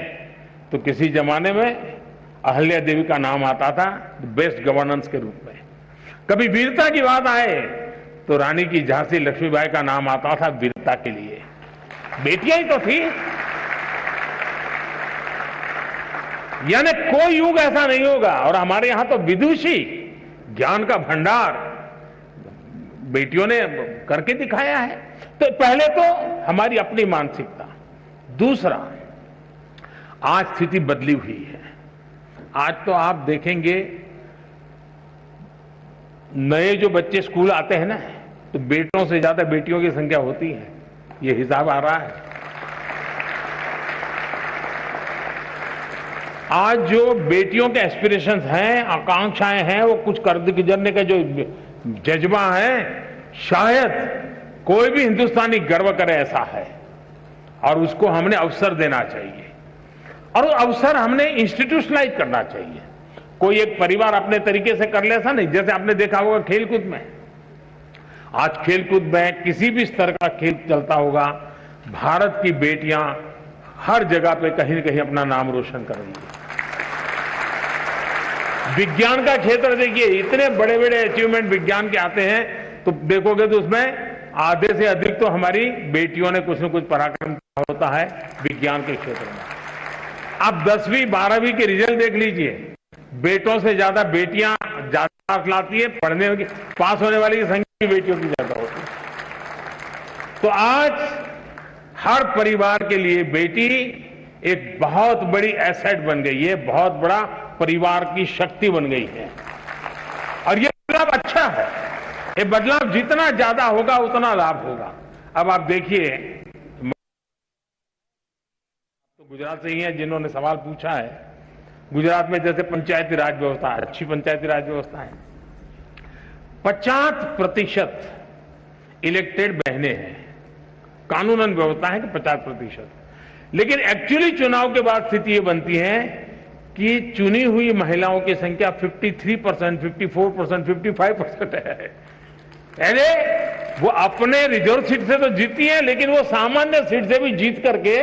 तो किसी जमाने में अहल्या देवी का नाम आता था बेस्ट गवर्नेंस के रूप में। कभी वीरता की बात आए तो रानी की झांसी लक्ष्मीबाई का नाम आता था वीरता के लिए। बेटियां ही तो थी। यानी कोई युग ऐसा नहीं होगा। और हमारे यहां तो विदुषी ज्ञान का भंडार बेटियों ने करके दिखाया है। तो पहले तो हमारी अपनी मानसिकता, दूसरा आज स्थिति बदली हुई है। आज तो आप देखेंगे नए जो बच्चे स्कूल आते हैं ना, तो बेटों से ज्यादा बेटियों की संख्या होती है, ये हिसाब आ रहा है। आज जो बेटियों के एस्पिरेशंस हैं, आकांक्षाएं हैं, वो कुछ कर गुजरने का जो जज्बा है, शायद कोई भी हिंदुस्तानी गर्व करे ऐसा है। और उसको हमने अवसर देना चाहिए, और अवसर हमने इंस्टीट्यूशनलाइज करना चाहिए। कोई एक परिवार अपने तरीके से कर ले ऐसा नहीं। जैसे आपने देखा होगा खेलकूद में, आज खेलकूद में किसी भी स्तर का खेल चलता होगा, भारत की बेटियां हर जगह पे कहीं न कहीं अपना नाम रोशन कर रही है। विज्ञान का क्षेत्र देखिए, इतने बड़े बड़े अचीवमेंट विज्ञान के आते हैं, तो देखोगे तो उसमें आधे से अधिक तो हमारी बेटियों ने कुछ न कुछ पराक्रम किया होता है विज्ञान के क्षेत्र में। आप 10वीं 12वीं के रिजल्ट देख लीजिए, बेटों से ज्यादा बेटियां ज्यादा मार्क्स लाती है, पढ़ने की पास होने वाली संख्या बेटियों की ज्यादा होती है। तो आज हर परिवार के लिए बेटी एक बहुत बड़ी एसेट बन गई है, बहुत बड़ा परिवार की शक्ति बन गई है। और ये बदलाव अच्छा है। ये बदलाव जितना ज्यादा होगा उतना लाभ होगा। अब आप देखिए, तो गुजरात से ही हैं जिन्होंने सवाल पूछा है। गुजरात में जैसे पंचायती राज व्यवस्था, अच्छी पंचायती राज व्यवस्था है, 50% इलेक्टेड बहनें हैं। कानूनन व्यवस्था है कि 50%, लेकिन एक्चुअली चुनाव के बाद स्थिति ये बनती है कि चुनी हुई महिलाओं की संख्या 53%, 54%, 55% है। अरे वो अपने रिजर्व सीट से तो जीती है, लेकिन वो सामान्य सीट से भी जीत करके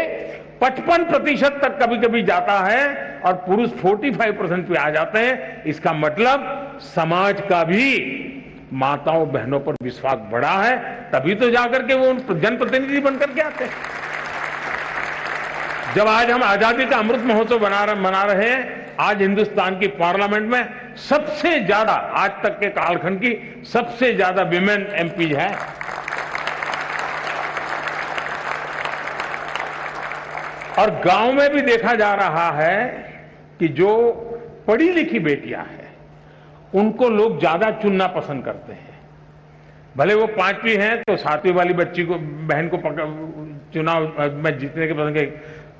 55% तक कभी कभी जाता है, और पुरुष 45% पे आ जाते हैं। इसका मतलब समाज का भी माताओं बहनों पर विश्वास बढ़ा है, तभी तो जाकर के वो जनप्रतिनिधि बनकर के आते हैं। जब आज हम आजादी का अमृत महोत्सव मना रहे हैं, आज हिंदुस्तान की पार्लियामेंट में सबसे ज्यादा, आज तक के कालखंड की सबसे ज्यादा विमेन एमपी है। और गांव में भी देखा जा रहा है कि जो पढ़ी लिखी बेटियां हैं उनको लोग ज्यादा चुनना पसंद करते हैं। भले वो 5वीं हैं तो 7वीं वाली बच्ची को, बहन को चुनाव में जीतने के पसंद,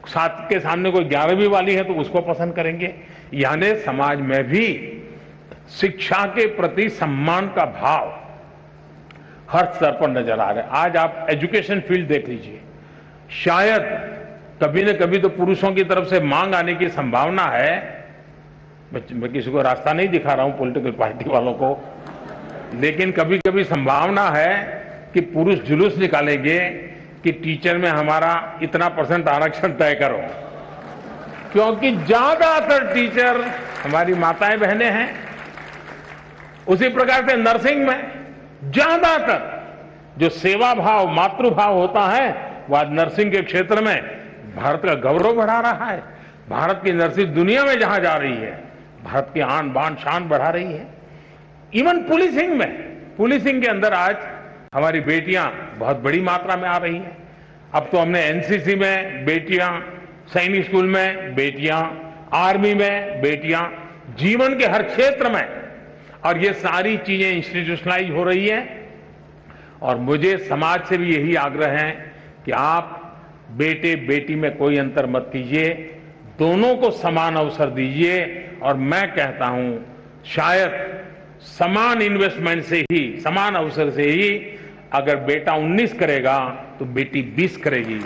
7 के सामने कोई 11वीं वाली है तो उसको पसंद करेंगे। यानी समाज में भी शिक्षा के प्रति सम्मान का भाव हर स्तर पर नजर आ रहा है। आज आप एजुकेशन फील्ड देख लीजिए, शायद कभी न कभी तो पुरुषों की तरफ से मांग आने की संभावना है। मैं किसी को रास्ता नहीं दिखा रहा हूं, पॉलिटिकल पार्टी वालों को, लेकिन कभी कभी संभावना है कि पुरुष जुलूस निकालेंगे कि टीचर में हमारा इतना % आरक्षण तय करो, क्योंकि ज्यादातर टीचर हमारी माताएं बहनें हैं। उसी प्रकार से नर्सिंग में ज्यादातर जो सेवा भाव, मातृभाव होता है, वह आज नर्सिंग के क्षेत्र में भारत का गौरव बढ़ा रहा है। भारत की नर्सिंग दुनिया में जहां जा रही है, भारत की आन बान शान बढ़ा रही है। इवन पुलिसिंग में, पुलिसिंग के अंदर आज हमारी बेटियां बहुत बड़ी मात्रा में आ रही हैं। अब तो हमने एनसीसी में बेटियां, सैनिक स्कूल में बेटियां, आर्मी में बेटियां, जीवन के हर क्षेत्र में, और ये सारी चीजें इंस्टीट्यूशनलाइज हो रही है। और मुझे समाज से भी यही आग्रह है कि आप बेटे बेटी में कोई अंतर मत कीजिए, दोनों को समान अवसर दीजिए। और मैं कहता हूं, शायद समान इन्वेस्टमेंट से ही, समान अवसर से ही अगर बेटा 19 करेगा तो बेटी 20 करेगी।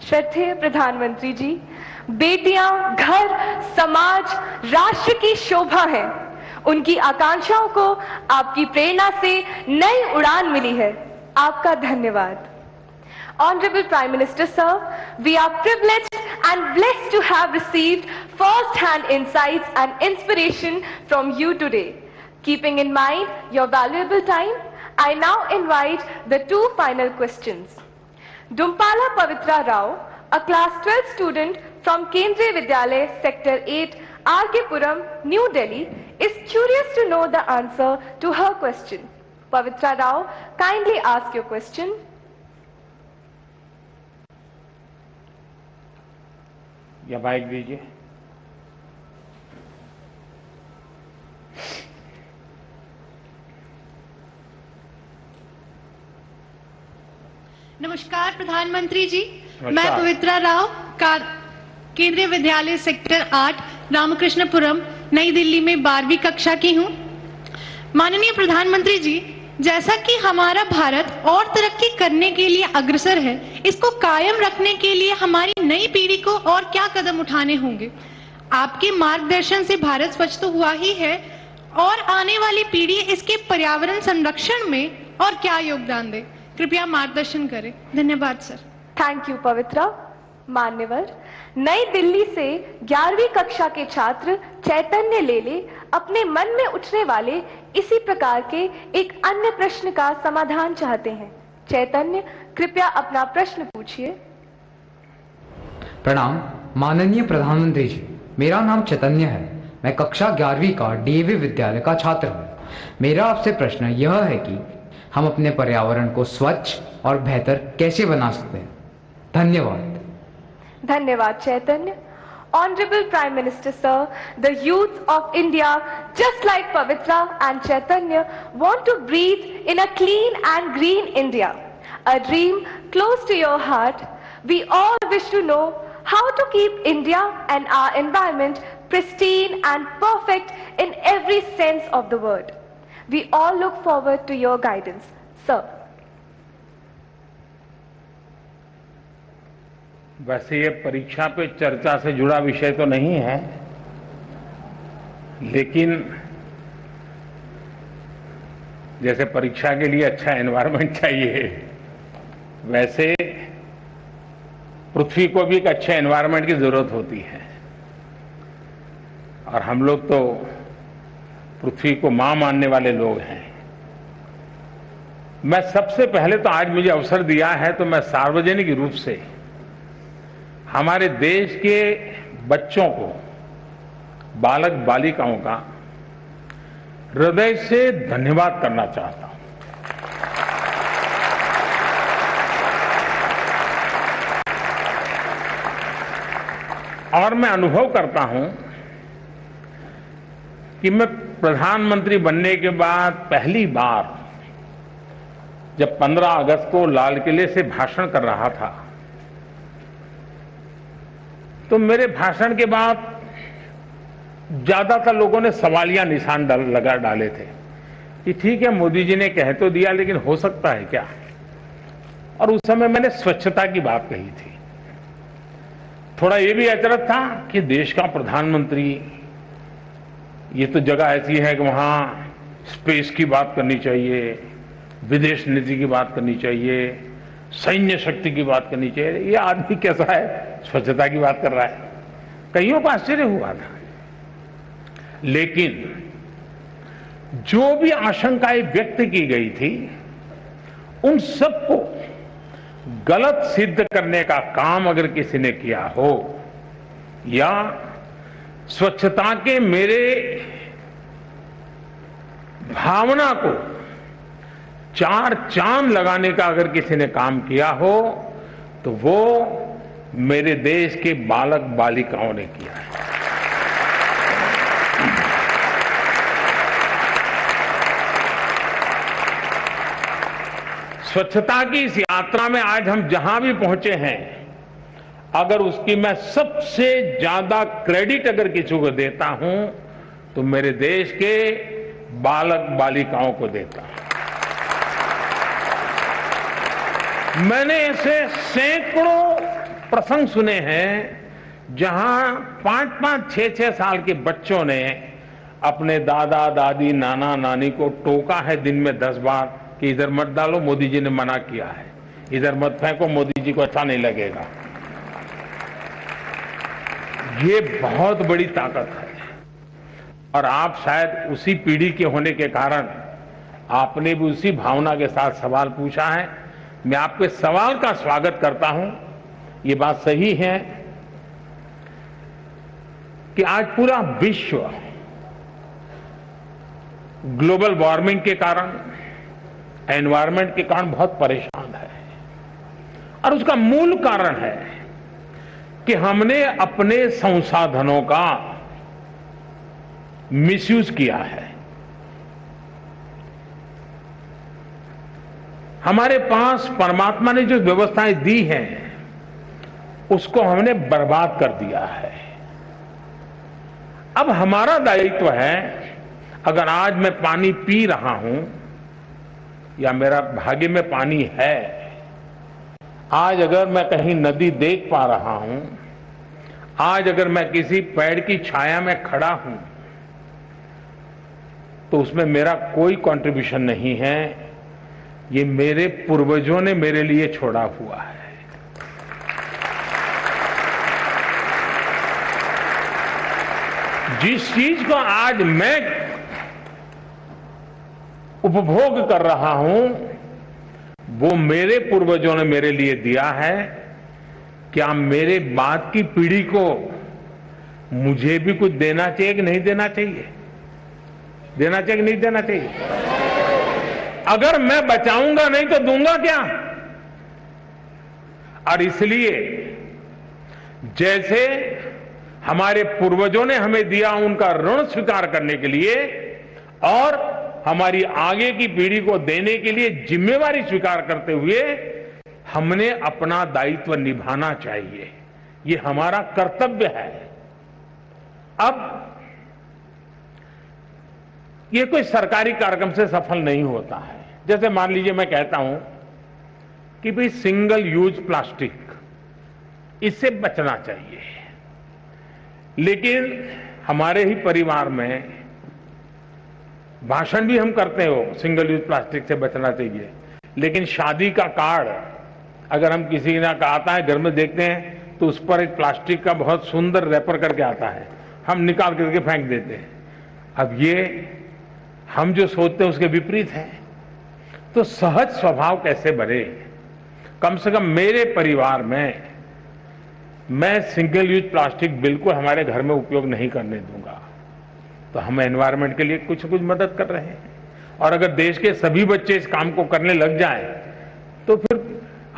श्रद्धेय प्रधानमंत्री जी, बेटियां घर, समाज, राष्ट्र की शोभा है। उनकी आकांक्षाओं को आपकी प्रेरणा से नई उड़ान मिली है। आपका धन्यवाद। Honorable Prime Minister Sir, we are privileged and blessed to have received first-hand insights and inspiration from you today. Keeping in mind your valuable time, I now invite the 2 final questions. Dumpala Pavitra Rao, a class 12 student from Kendriya Vidyalaya Sector 8, R.K. Puram, New Delhi, is curious to know the answer to her question. Pavitra Rao, kindly ask your question. या bike दीजिए। नमस्कार प्रधानमंत्री जी। नमस्कार। मैं पवित्रा राव केंद्रीय विद्यालय sector 8 Ramakrishnapuram नई दिल्ली में 12वीं कक्षा की हूँ। माननीय प्रधानमंत्री जी, जैसा कि हमारा भारत और तरक्की करने के लिए अग्रसर है, इसको कायम रखने के लिए हमारी नई पीढ़ी को और क्या कदम उठाने होंगे? आपके मार्गदर्शन से भारत स्वच्छ तो हुआ ही है, और आने वाली पीढ़ी इसके पर्यावरण संरक्षण में और क्या योगदान दे? कृपया मार्गदर्शन करें। धन्यवाद सर। थैंक यू पवित्रा। मान्यवर, नई दिल्ली से 11वीं कक्षा के छात्र चैतन्य लेले अपने मन में उठने वाले इसी प्रकार के एक अन्य प्रश्न का समाधान चाहते हैं। चैतन्य, कृपया अपना प्रश्न पूछिए। प्रणाम माननीय प्रधानमंत्री जी, मेरा नाम चैतन्य है। मैं कक्षा 11वीं का डीएवी विद्यालय का छात्र हूँ। मेरा आपसे प्रश्न यह है कि हम अपने पर्यावरण को स्वच्छ और बेहतर कैसे बना सकते हैं? धन्यवाद। धन्यवाद चैतन्य। Honorable Prime Minister Sir, the youth of India, just like Pavitra and Chaitanya, want to breathe in a clean and green India, a dream close to your heart. We all wish to know how to keep India and our environment pristine and perfect in every sense of the word. We all look forward to your guidance, sir. वैसे ये परीक्षा पे चर्चा से जुड़ा विषय तो नहीं है, लेकिन जैसे परीक्षा के लिए अच्छा एनवायरनमेंट चाहिए, वैसे पृथ्वी को भी एक अच्छे एनवायरनमेंट की जरूरत होती है। और हम लोग तो पृथ्वी को मां मानने वाले लोग हैं। मैं सबसे पहले तो आज मुझे अवसर दिया है तो मैं सार्वजनिक रूप से हमारे देश के बच्चों को, बालक बालिकाओं का हृदय से धन्यवाद करना चाहता हूं। और मैं अनुभव करता हूं कि मैं प्रधानमंत्री बनने के बाद पहली बार जब 15 अगस्त को लाल किले से भाषण कर रहा था, तो मेरे भाषण के बाद ज्यादातर लोगों ने सवालिया निशान लगा डाले थे कि ठीक है, मोदी जी ने कह तो दिया, लेकिन हो सकता है क्या? और उस समय मैंने स्वच्छता की बात कही थी। थोड़ा ये भी अचरज था कि देश का प्रधानमंत्री, ये तो जगह ऐसी है कि वहां स्पेस की बात करनी चाहिए, विदेश नीति की बात करनी चाहिए, सैन्य शक्ति की बात करनी चाहिए। ये आदमी कैसा है, स्वच्छता की बात कर रहा है? कईयों को आश्चर्य हुआ था। लेकिन जो भी आशंकाएं व्यक्त की गई थी, उन सबको गलत सिद्ध करने का काम अगर किसी ने किया हो, या स्वच्छता के मेरे भावना को 4 चांद लगाने का अगर किसी ने काम किया हो, तो वो मेरे देश के बालक बालिकाओं ने किया है। स्वच्छता की इस यात्रा में आज हम जहां भी पहुंचे हैं, अगर उसकी मैं सबसे ज्यादा क्रेडिट अगर किसी को देता हूं, तो मेरे देश के बालक बालिकाओं को देता हूं। मैंने ऐसे सैकड़ों प्रसंग सुने हैं जहां 5-5, 6-6 साल के बच्चों ने अपने दादा दादी नाना नानी को टोका है दिन में 10 बार कि इधर मत डालो, मोदी जी ने मना किया है, इधर मत फेंको, मोदी जी को अच्छा नहीं लगेगा। ये बहुत बड़ी ताकत है। और आप शायद उसी पीढ़ी के होने के कारण आपने भी उसी भावना के साथ सवाल पूछा है। मैं आपके सवाल का स्वागत करता हूं। ये बात सही है कि आज पूरा विश्व ग्लोबल वार्मिंग के कारण, एनवायरनमेंट के कारण बहुत परेशान है। और उसका मूल कारण है कि हमने अपने संसाधनों का मिसयूज किया है। हमारे पास परमात्मा ने जो व्यवस्थाएं दी हैं उसको हमने बर्बाद कर दिया है। अब हमारा दायित्व है, अगर आज मैं पानी पी रहा हूं या मेरा भाग्य में पानी है, आज अगर मैं कहीं नदी देख पा रहा हूं, आज अगर मैं किसी पेड़ की छाया में खड़ा हूं, तो उसमें मेरा कोई कंट्रीब्यूशन नहीं है, ये मेरे पूर्वजों ने मेरे लिए छोड़ा हुआ है। जिस चीज को आज मैं उपभोग कर रहा हूं वो मेरे पूर्वजों ने मेरे लिए दिया है। क्या मेरे बाद की पीढ़ी को मुझे भी कुछ देना चाहिए कि नहीं देना चाहिए? देना चाहिए कि नहीं देना चाहिए? अगर मैं बचाऊंगा नहीं तो दूंगा क्या? और इसलिए जैसे हमारे पूर्वजों ने हमें दिया उनका ऋण स्वीकार करने के लिए और हमारी आगे की पीढ़ी को देने के लिए जिम्मेवारी स्वीकार करते हुए हमने अपना दायित्व निभाना चाहिए। ये हमारा कर्तव्य है। अब ये कोई सरकारी कार्यक्रम से सफल नहीं होता है। जैसे मान लीजिए मैं कहता हूं कि भाई सिंगल यूज प्लास्टिक, इससे बचना चाहिए, लेकिन हमारे ही परिवार में भाषण भी हम करते हो सिंगल यूज प्लास्टिक से बचना चाहिए, लेकिन शादी का कार्ड अगर हम किसी ने का आता है घर में देखते हैं तो उस पर एक प्लास्टिक का बहुत सुंदर रैपर करके आता है, हम निकाल करके फेंक देते हैं। अब ये हम जो सोचते हैं उसके विपरीत है। तो सहज स्वभाव कैसे बने? कम से कम मेरे परिवार में मैं सिंगल यूज प्लास्टिक बिल्कुल हमारे घर में उपयोग नहीं करने दूंगा। तो हम एनवायरनमेंट के लिए कुछ कुछ मदद कर रहे हैं। और अगर देश के सभी बच्चे इस काम को करने लग जाएं तो फिर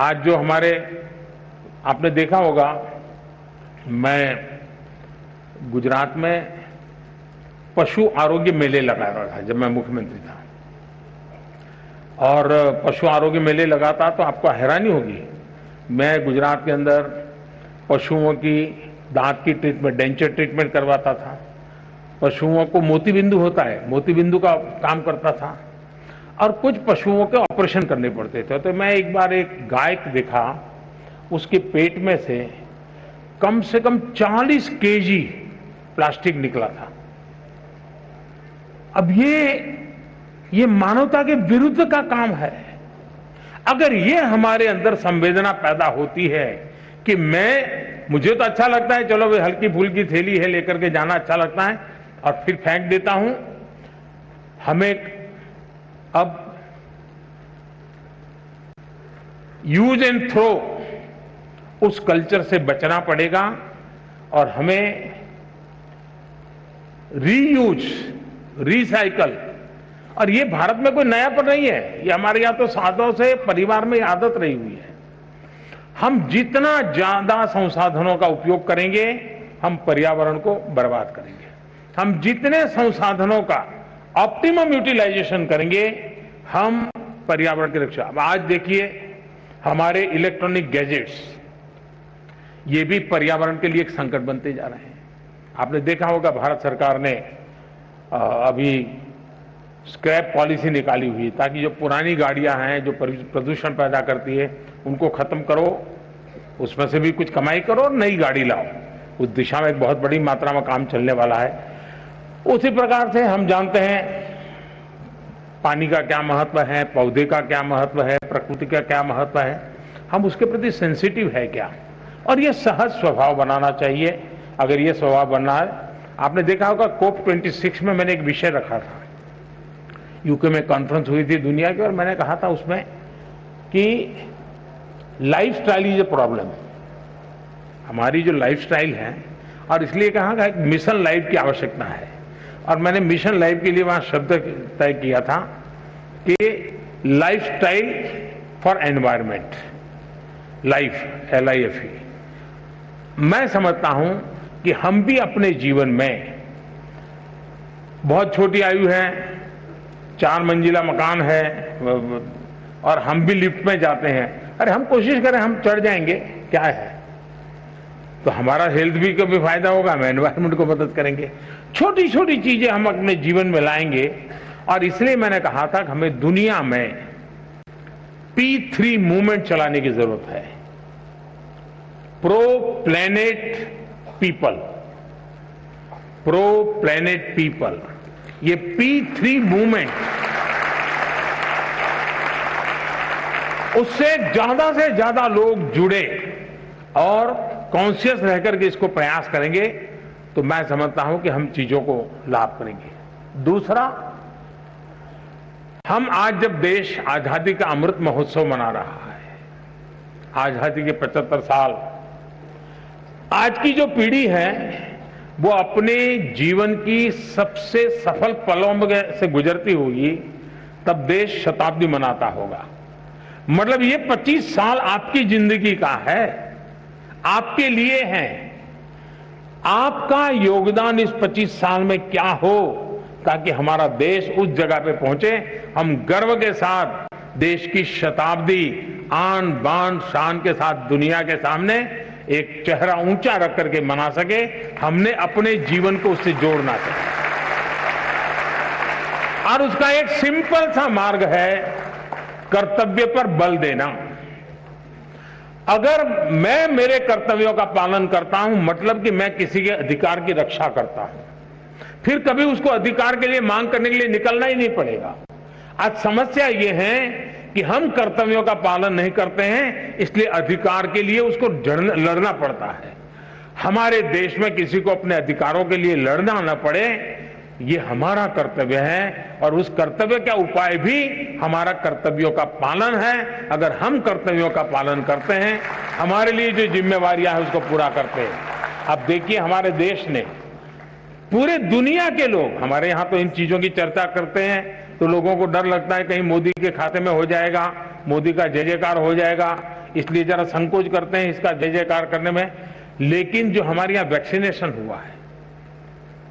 आज जो हमारे, आपने देखा होगा, मैं गुजरात में पशु आरोग्य मेले लगा रहा था जब मैं मुख्यमंत्री था, और पशु आरोग्य मेले लगाता तो आपको हैरानी होगी, मैं गुजरात के अंदर पशुओं की दांत की ट्रीटमेंट, डेंचर ट्रीटमेंट करवाता था, पशुओं को मोतीबिंदु होता है, मोतीबिंदु का काम करता था, और कुछ पशुओं के ऑपरेशन करने पड़ते थे। तो मैं एक बार एक गाय देखा, उसके पेट में से कम 40 केजी प्लास्टिक निकला था। अब ये मानवता के विरुद्ध का काम है। अगर ये हमारे अंदर संवेदना पैदा होती है कि मुझे तो अच्छा लगता है, चलो भाई हल्की फुल्की थैली है लेकर के जाना अच्छा लगता है और फिर फेंक देता हूं, हमें अब यूज एंड थ्रो उस कल्चर से बचना पड़ेगा और हमें रीयूज, रिसाइकल, और ये भारत में कोई नया पर नहीं है, ये हमारे यहां तो सालों से परिवार में आदत रही हुई है। हम जितना ज्यादा संसाधनों का उपयोग करेंगे हम पर्यावरण को बर्बाद करेंगे। हम जितने संसाधनों का ऑप्टिमम यूटिलाइजेशन करेंगे हम पर्यावरण की रक्षा। अब आज देखिए हमारे इलेक्ट्रॉनिक गैजेट्स, ये भी पर्यावरण के लिए एक संकट बनते जा रहे हैं। आपने देखा होगा भारत सरकार ने अभी स्क्रैप पॉलिसी निकाली हुई ताकि जो पुरानी गाड़ियां हैं जो प्रदूषण पैदा करती है उनको खत्म करो, उसमें से भी कुछ कमाई करो और नई गाड़ी लाओ। उस दिशा में एक बहुत बड़ी मात्रा में काम चलने वाला है। उसी प्रकार से हम जानते हैं पानी का क्या महत्व है, पौधे का क्या महत्व है, प्रकृति का क्या महत्व है, हम उसके प्रति सेंसिटिव है क्या, और ये सहज स्वभाव बनाना चाहिए। अगर ये स्वभाव बनना है, आपने देखा होगा COP26 में मैंने एक विषय रखा था, यूके में कॉन्फ्रेंस हुई थी दुनिया की, और मैंने कहा था उसमें कि लाइफस्टाइल इज ए प्रॉब्लम, हमारी जो लाइफस्टाइल है, और इसलिए कहा कि एक मिशन लाइफ की आवश्यकता है। और मैंने मिशन लाइफ के लिए वहां शब्द तय किया था कि lifestyle for environment, life, LIFE। मैं समझता हूं कि हम भी अपने जीवन में, बहुत छोटी आयु है, 4 मंजिला मकान है, और हम भी लिफ्ट में जाते हैं, अरे हम कोशिश करें, हम चढ़ जाएंगे, क्या है, तो हमारा हेल्थ भी कभी फायदा होगा, हम एनवायरमेंट को मदद करेंगे। छोटी छोटी चीजें हम अपने जीवन में लाएंगे। और इसलिए मैंने कहा था कि हमें दुनिया में P3 मूवमेंट चलाने की जरूरत है, pro planet people, pro planet people. ये P3 मूवमेंट, उससे से ज्यादा लोग जुड़े और कॉन्शियस रहकर के इसको प्रयास करेंगे तो मैं समझता हूं कि हम चीजों को लाभ करेंगे। दूसरा, हम आज जब देश आजादी का अमृत महोत्सव मना रहा है, आजादी के 75 साल, आज की जो पीढ़ी है वो अपने जीवन की सबसे सफल पलों से गुजरती होगी, तब देश शताब्दी मनाता होगा। मतलब ये 25 साल आपकी जिंदगी का है, आपके लिए है। आपका योगदान इस 25 साल में क्या हो ताकि हमारा देश उस जगह पे पहुंचे, हम गर्व के साथ देश की शताब्दी आन बान शान के साथ दुनिया के सामने एक चेहरा ऊंचा रख करके मना सके। हमने अपने जीवन को उससे जोड़ना चाहिए और उसका एक सिंपल सा मार्ग है कर्तव्य पर बल देना। अगर मैं मेरे कर्तव्यों का पालन करता हूं, मतलब कि मैं किसी के अधिकार की रक्षा करता हूं, फिर कभी उसको अधिकार के लिए मांग करने के लिए निकलना ही नहीं पड़ेगा। आज समस्या ये है कि हम कर्तव्यों का पालन नहीं करते हैं, इसलिए अधिकार के लिए उसको लड़ना पड़ता है। हमारे देश में किसी को अपने अधिकारों के लिए लड़ना न पड़े, ये हमारा कर्तव्य है और उस कर्तव्य का उपाय भी हमारा कर्तव्यों का पालन है। अगर हम कर्तव्यों का पालन करते हैं, हमारे लिए जो जिम्मेवारियां हैं उसको पूरा करते हैं। अब देखिए, हमारे देश ने, पूरे दुनिया के लोग, हमारे यहां तो इन चीजों की चर्चा करते हैं तो लोगों को डर लगता है कहीं मोदी के खाते में हो जाएगा, मोदी का जय जयकार हो जाएगा, इसलिए जरा संकोच करते हैं इसका जय जयकार करने में। लेकिन जो हमारे यहां वैक्सीनेशन हुआ है,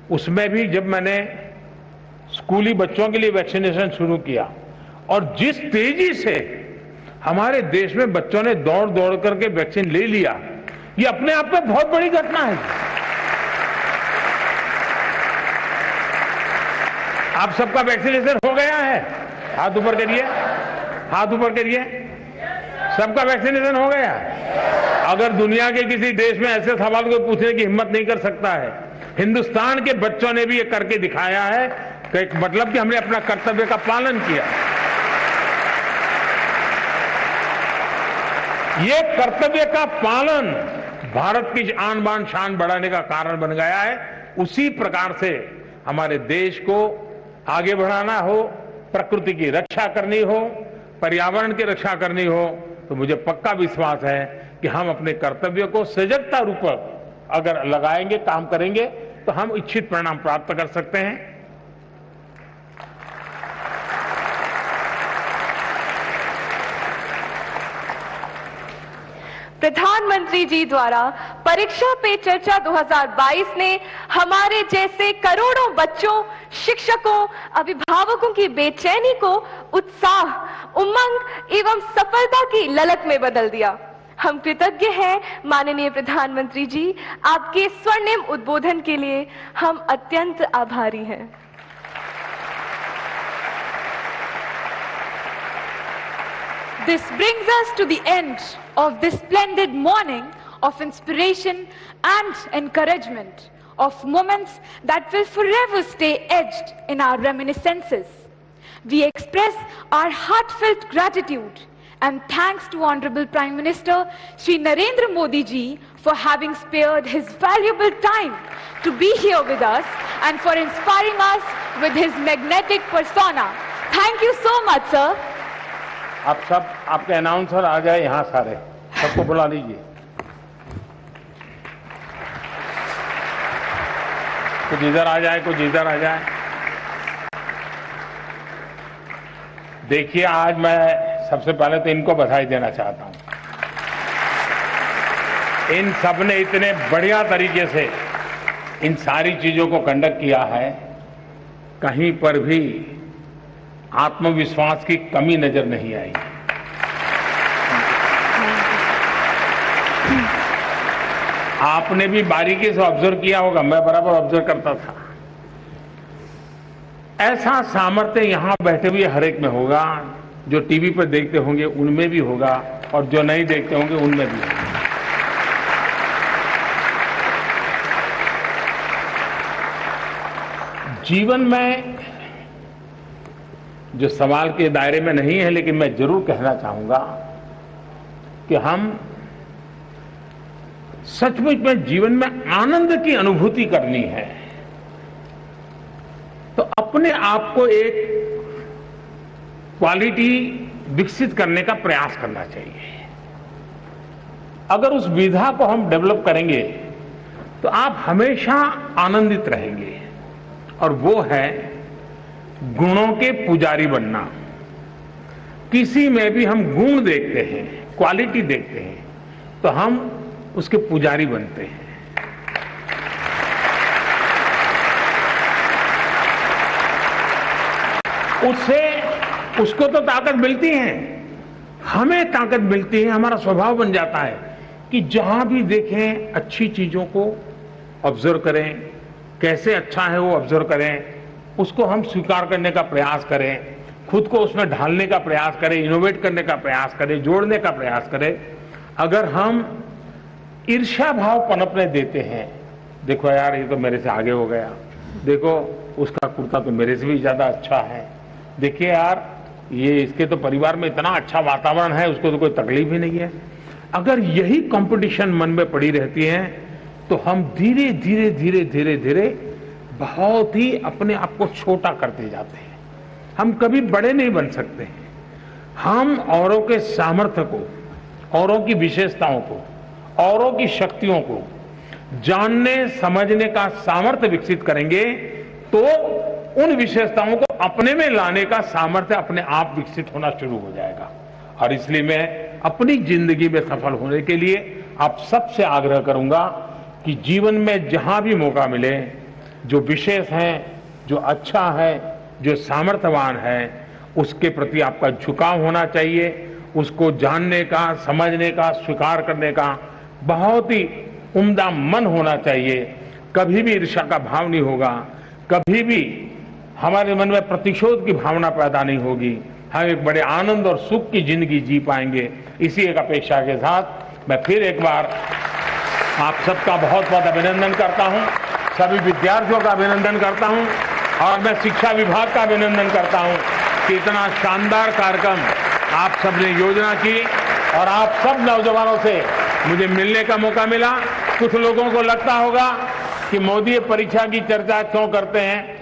उसमें भी जब मैंने स्कूली बच्चों के लिए वैक्सीनेशन शुरू किया और जिस तेजी से हमारे देश में बच्चों ने दौड़ दौड़ करके वैक्सीन ले लिया, ये अपने आप में बहुत बड़ी घटना है। आप सबका वैक्सीनेशन हो गया है? हाथ ऊपर करिए, हाथ ऊपर करिए। सबका वैक्सीनेशन हो गया? अगर दुनिया के किसी देश में ऐसे सवाल को पूछने की हिम्मत नहीं कर सकता है, हिंदुस्तान के बच्चों ने भी ये करके दिखाया है कि मतलब कि हमने अपना कर्तव्य का पालन किया। ये कर्तव्य का पालन भारत की आन बान शान बढ़ाने का कारण बन गया है। उसी प्रकार से हमारे देश को आगे बढ़ाना हो, प्रकृति की रक्षा करनी हो, पर्यावरण की रक्षा करनी हो, तो मुझे पक्का विश्वास है कि हम अपने कर्तव्यों को सजगता रूप अगर लगाएंगे, काम करेंगे, तो हम इच्छित परिणाम प्राप्त कर सकते हैं। प्रधानमंत्री जी द्वारा परीक्षा पे चर्चा 2022 ने हमारे जैसे करोड़ों बच्चों, शिक्षकों, अभिभावकों की बेचैनी को उत्साह, उमंग एवं सफलता की ललक में बदल दिया। हम कृतज्ञ हैं माननीय प्रधानमंत्री जी, आपके स्वर्णिम उद्बोधन के लिए हम अत्यंत आभारी हैं। This brings us to the end of this splendid morning of inspiration and encouragement, of moments that will forever stay etched in our reminiscences. We express our heartfelt gratitude and thanks to Honorable Prime Minister Shri Narendra Modi ji for having spared his valuable time to be here with us and for inspiring us with his magnetic persona. Thank you so much, sir. आप सब, आपके announcer आ जाए यहाँ, सारे सबको बुला लीजिए। कुछ इधर आ जाए, कुछ इधर आ जाए। देखिए, आज मैं सबसे पहले तो इनको बधाई देना चाहता हूं। इन सब ने इतने बढ़िया तरीके से इन सारी चीजों को कंडक्ट किया है, कहीं पर भी आत्मविश्वास की कमी नजर नहीं आई। आपने भी बारीकी से ऑब्जर्व किया होगा, मैं बराबर ऑब्जर्व करता था। ऐसा सामर्थ्य यहां बैठे हुए हर एक में होगा, जो टीवी पर देखते होंगे उनमें भी होगा, और जो नहीं देखते होंगे उनमें भी होगा। जीवन में जो सवाल के दायरे में नहीं है, लेकिन मैं जरूर कहना चाहूंगा कि हम सचमुच में जीवन में आनंद की अनुभूति करनी है तो अपने आप को एक क्वालिटी विकसित करने का प्रयास करना चाहिए। अगर उस विधा को हम डेवलप करेंगे तो आप हमेशा आनंदित रहेंगे, और वो है गुणों के पुजारी बनना। किसी में भी हम गुण देखते हैं, क्वालिटी देखते हैं, तो हम उसके पुजारी बनते हैं। उससे उसको तो ताकत मिलती है, हमें ताकत मिलती है, हमारा स्वभाव बन जाता है कि जहां भी देखें अच्छी चीजों को ऑब्जर्व करें, कैसे अच्छा है वो ऑब्जर्व करें, उसको हम स्वीकार करने का प्रयास करें, खुद को उसमें ढालने का प्रयास करें, इनोवेट करने का प्रयास करें, जोड़ने का प्रयास करें। अगर हम ईर्ष्या भाव पनपने देते हैं, देखो यार ये तो मेरे से आगे हो गया, देखो उसका कुर्ता तो मेरे से भी ज्यादा अच्छा है, देखिए यार ये इसके तो परिवार में इतना अच्छा वातावरण है, उसको तो कोई तकलीफ ही नहीं है। अगर यही कंपटीशन मन में पड़ी रहती है तो हम धीरे धीरे धीरे धीरे धीरे बहुत ही अपने आप को छोटा करते जाते हैं। हम कभी बड़े नहीं बन सकते हैं। हम औरों के सामर्थ्य को, औरों की विशेषताओं को, औरों की शक्तियों को जानने समझने का सामर्थ्य विकसित करेंगे तो उन विशेषताओं को अपने में लाने का सामर्थ्य अपने आप विकसित होना शुरू हो जाएगा। और इसलिए मैं अपनी जिंदगी में सफल होने के लिए आप सबसे आग्रह करूंगा कि जीवन में जहां भी मौका मिले, जो विशेष है, जो अच्छा है, जो सामर्थ्यवान है, उसके प्रति आपका झुकाव होना चाहिए। उसको जानने का, समझने का, स्वीकार करने का बहुत ही उम्दा मन होना चाहिए। कभी भी ईर्ष्या का भाव नहीं होगा, कभी भी हमारे मन में प्रतिशोध की भावना पैदा नहीं होगी। हम एक बड़े आनंद और सुख की जिंदगी जी पाएंगे। इसी एक अपेक्षा के साथ मैं फिर एक बार आप सबका बहुत बहुत अभिनंदन करता हूं, सभी विद्यार्थियों का अभिनंदन करता हूं, और मैं शिक्षा विभाग का अभिनंदन करता हूं कि इतना शानदार कार्यक्रम आप सबने योजना की और आप सब नौजवानों से मुझे मिलने का मौका मिला। कुछ लोगों को लगता होगा कि मोदी परीक्षा की चर्चा क्यों करते हैं,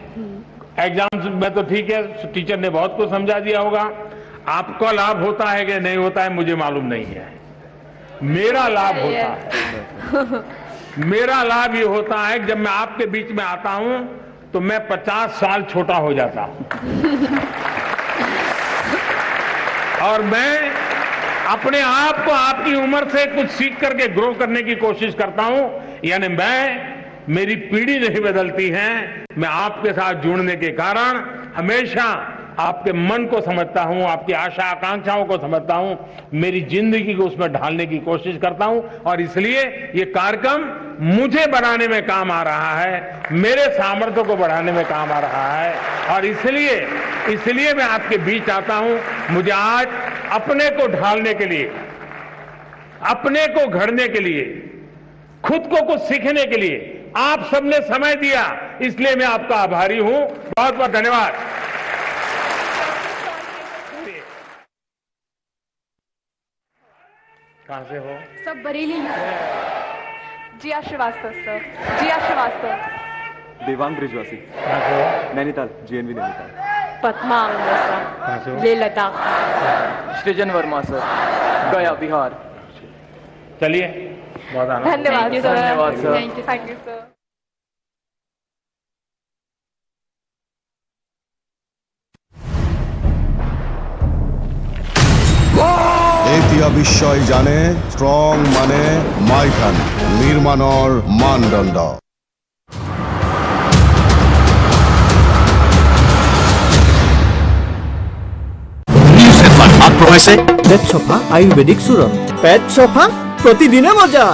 एग्जाम्स में तो ठीक है, टीचर ने बहुत कुछ समझा दिया होगा। आपका लाभ होता है कि नहीं होता है मुझे मालूम नहीं है, मेरा लाभ होता है। मेरा लाभ ये होता है कि जब मैं आपके बीच में आता हूं तो मैं 50 साल छोटा हो जाता हूं और मैं अपने आप को आपकी उम्र से कुछ सीख करके ग्रो करने की कोशिश करता हूं। यानी मेरी पीढ़ी नहीं बदलती है, मैं आपके साथ जुड़ने के कारण हमेशा आपके मन को समझता हूं, आपकी आशा आकांक्षाओं को समझता हूं, मेरी जिंदगी को उसमें ढालने की कोशिश करता हूं। और इसलिए ये कार्यक्रम मुझे बढ़ाने में काम आ रहा है, मेरे सामर्थ्य को बढ़ाने में काम आ रहा है। और इसलिए मैं आपके बीच आता हूं। मुझे आज अपने को ढालने के लिए, अपने को घड़ने के लिए, खुद को कुछ सीखने के लिए आप सबने समय दिया, इसलिए मैं आपका आभारी हूं। बहुत बहुत धन्यवाद। कहां से हो? सब बरेली। जिया श्रीवास्तव सर। जिया श्रीवास्तव। देवांग ब्रिजवासी। कहां से हो? नैनीताल, जीएनवी नैनीताल। पद्मा कहां से हो? ले लद्दाख। सृजन वर्मा सर, गया बिहार। चलिए, बहुत आनंद। धन्यवाद सर। धन्यवाद सर। Thank you sir. এতিয়া বিশ্বই জানে স্ট্রং মানে মাইথান নির্মাণৰ মানদণ্ড। পেট চফা আয়ুর্বেদিক চূৰণ। পেট চফা প্ৰতিদিনে মজা।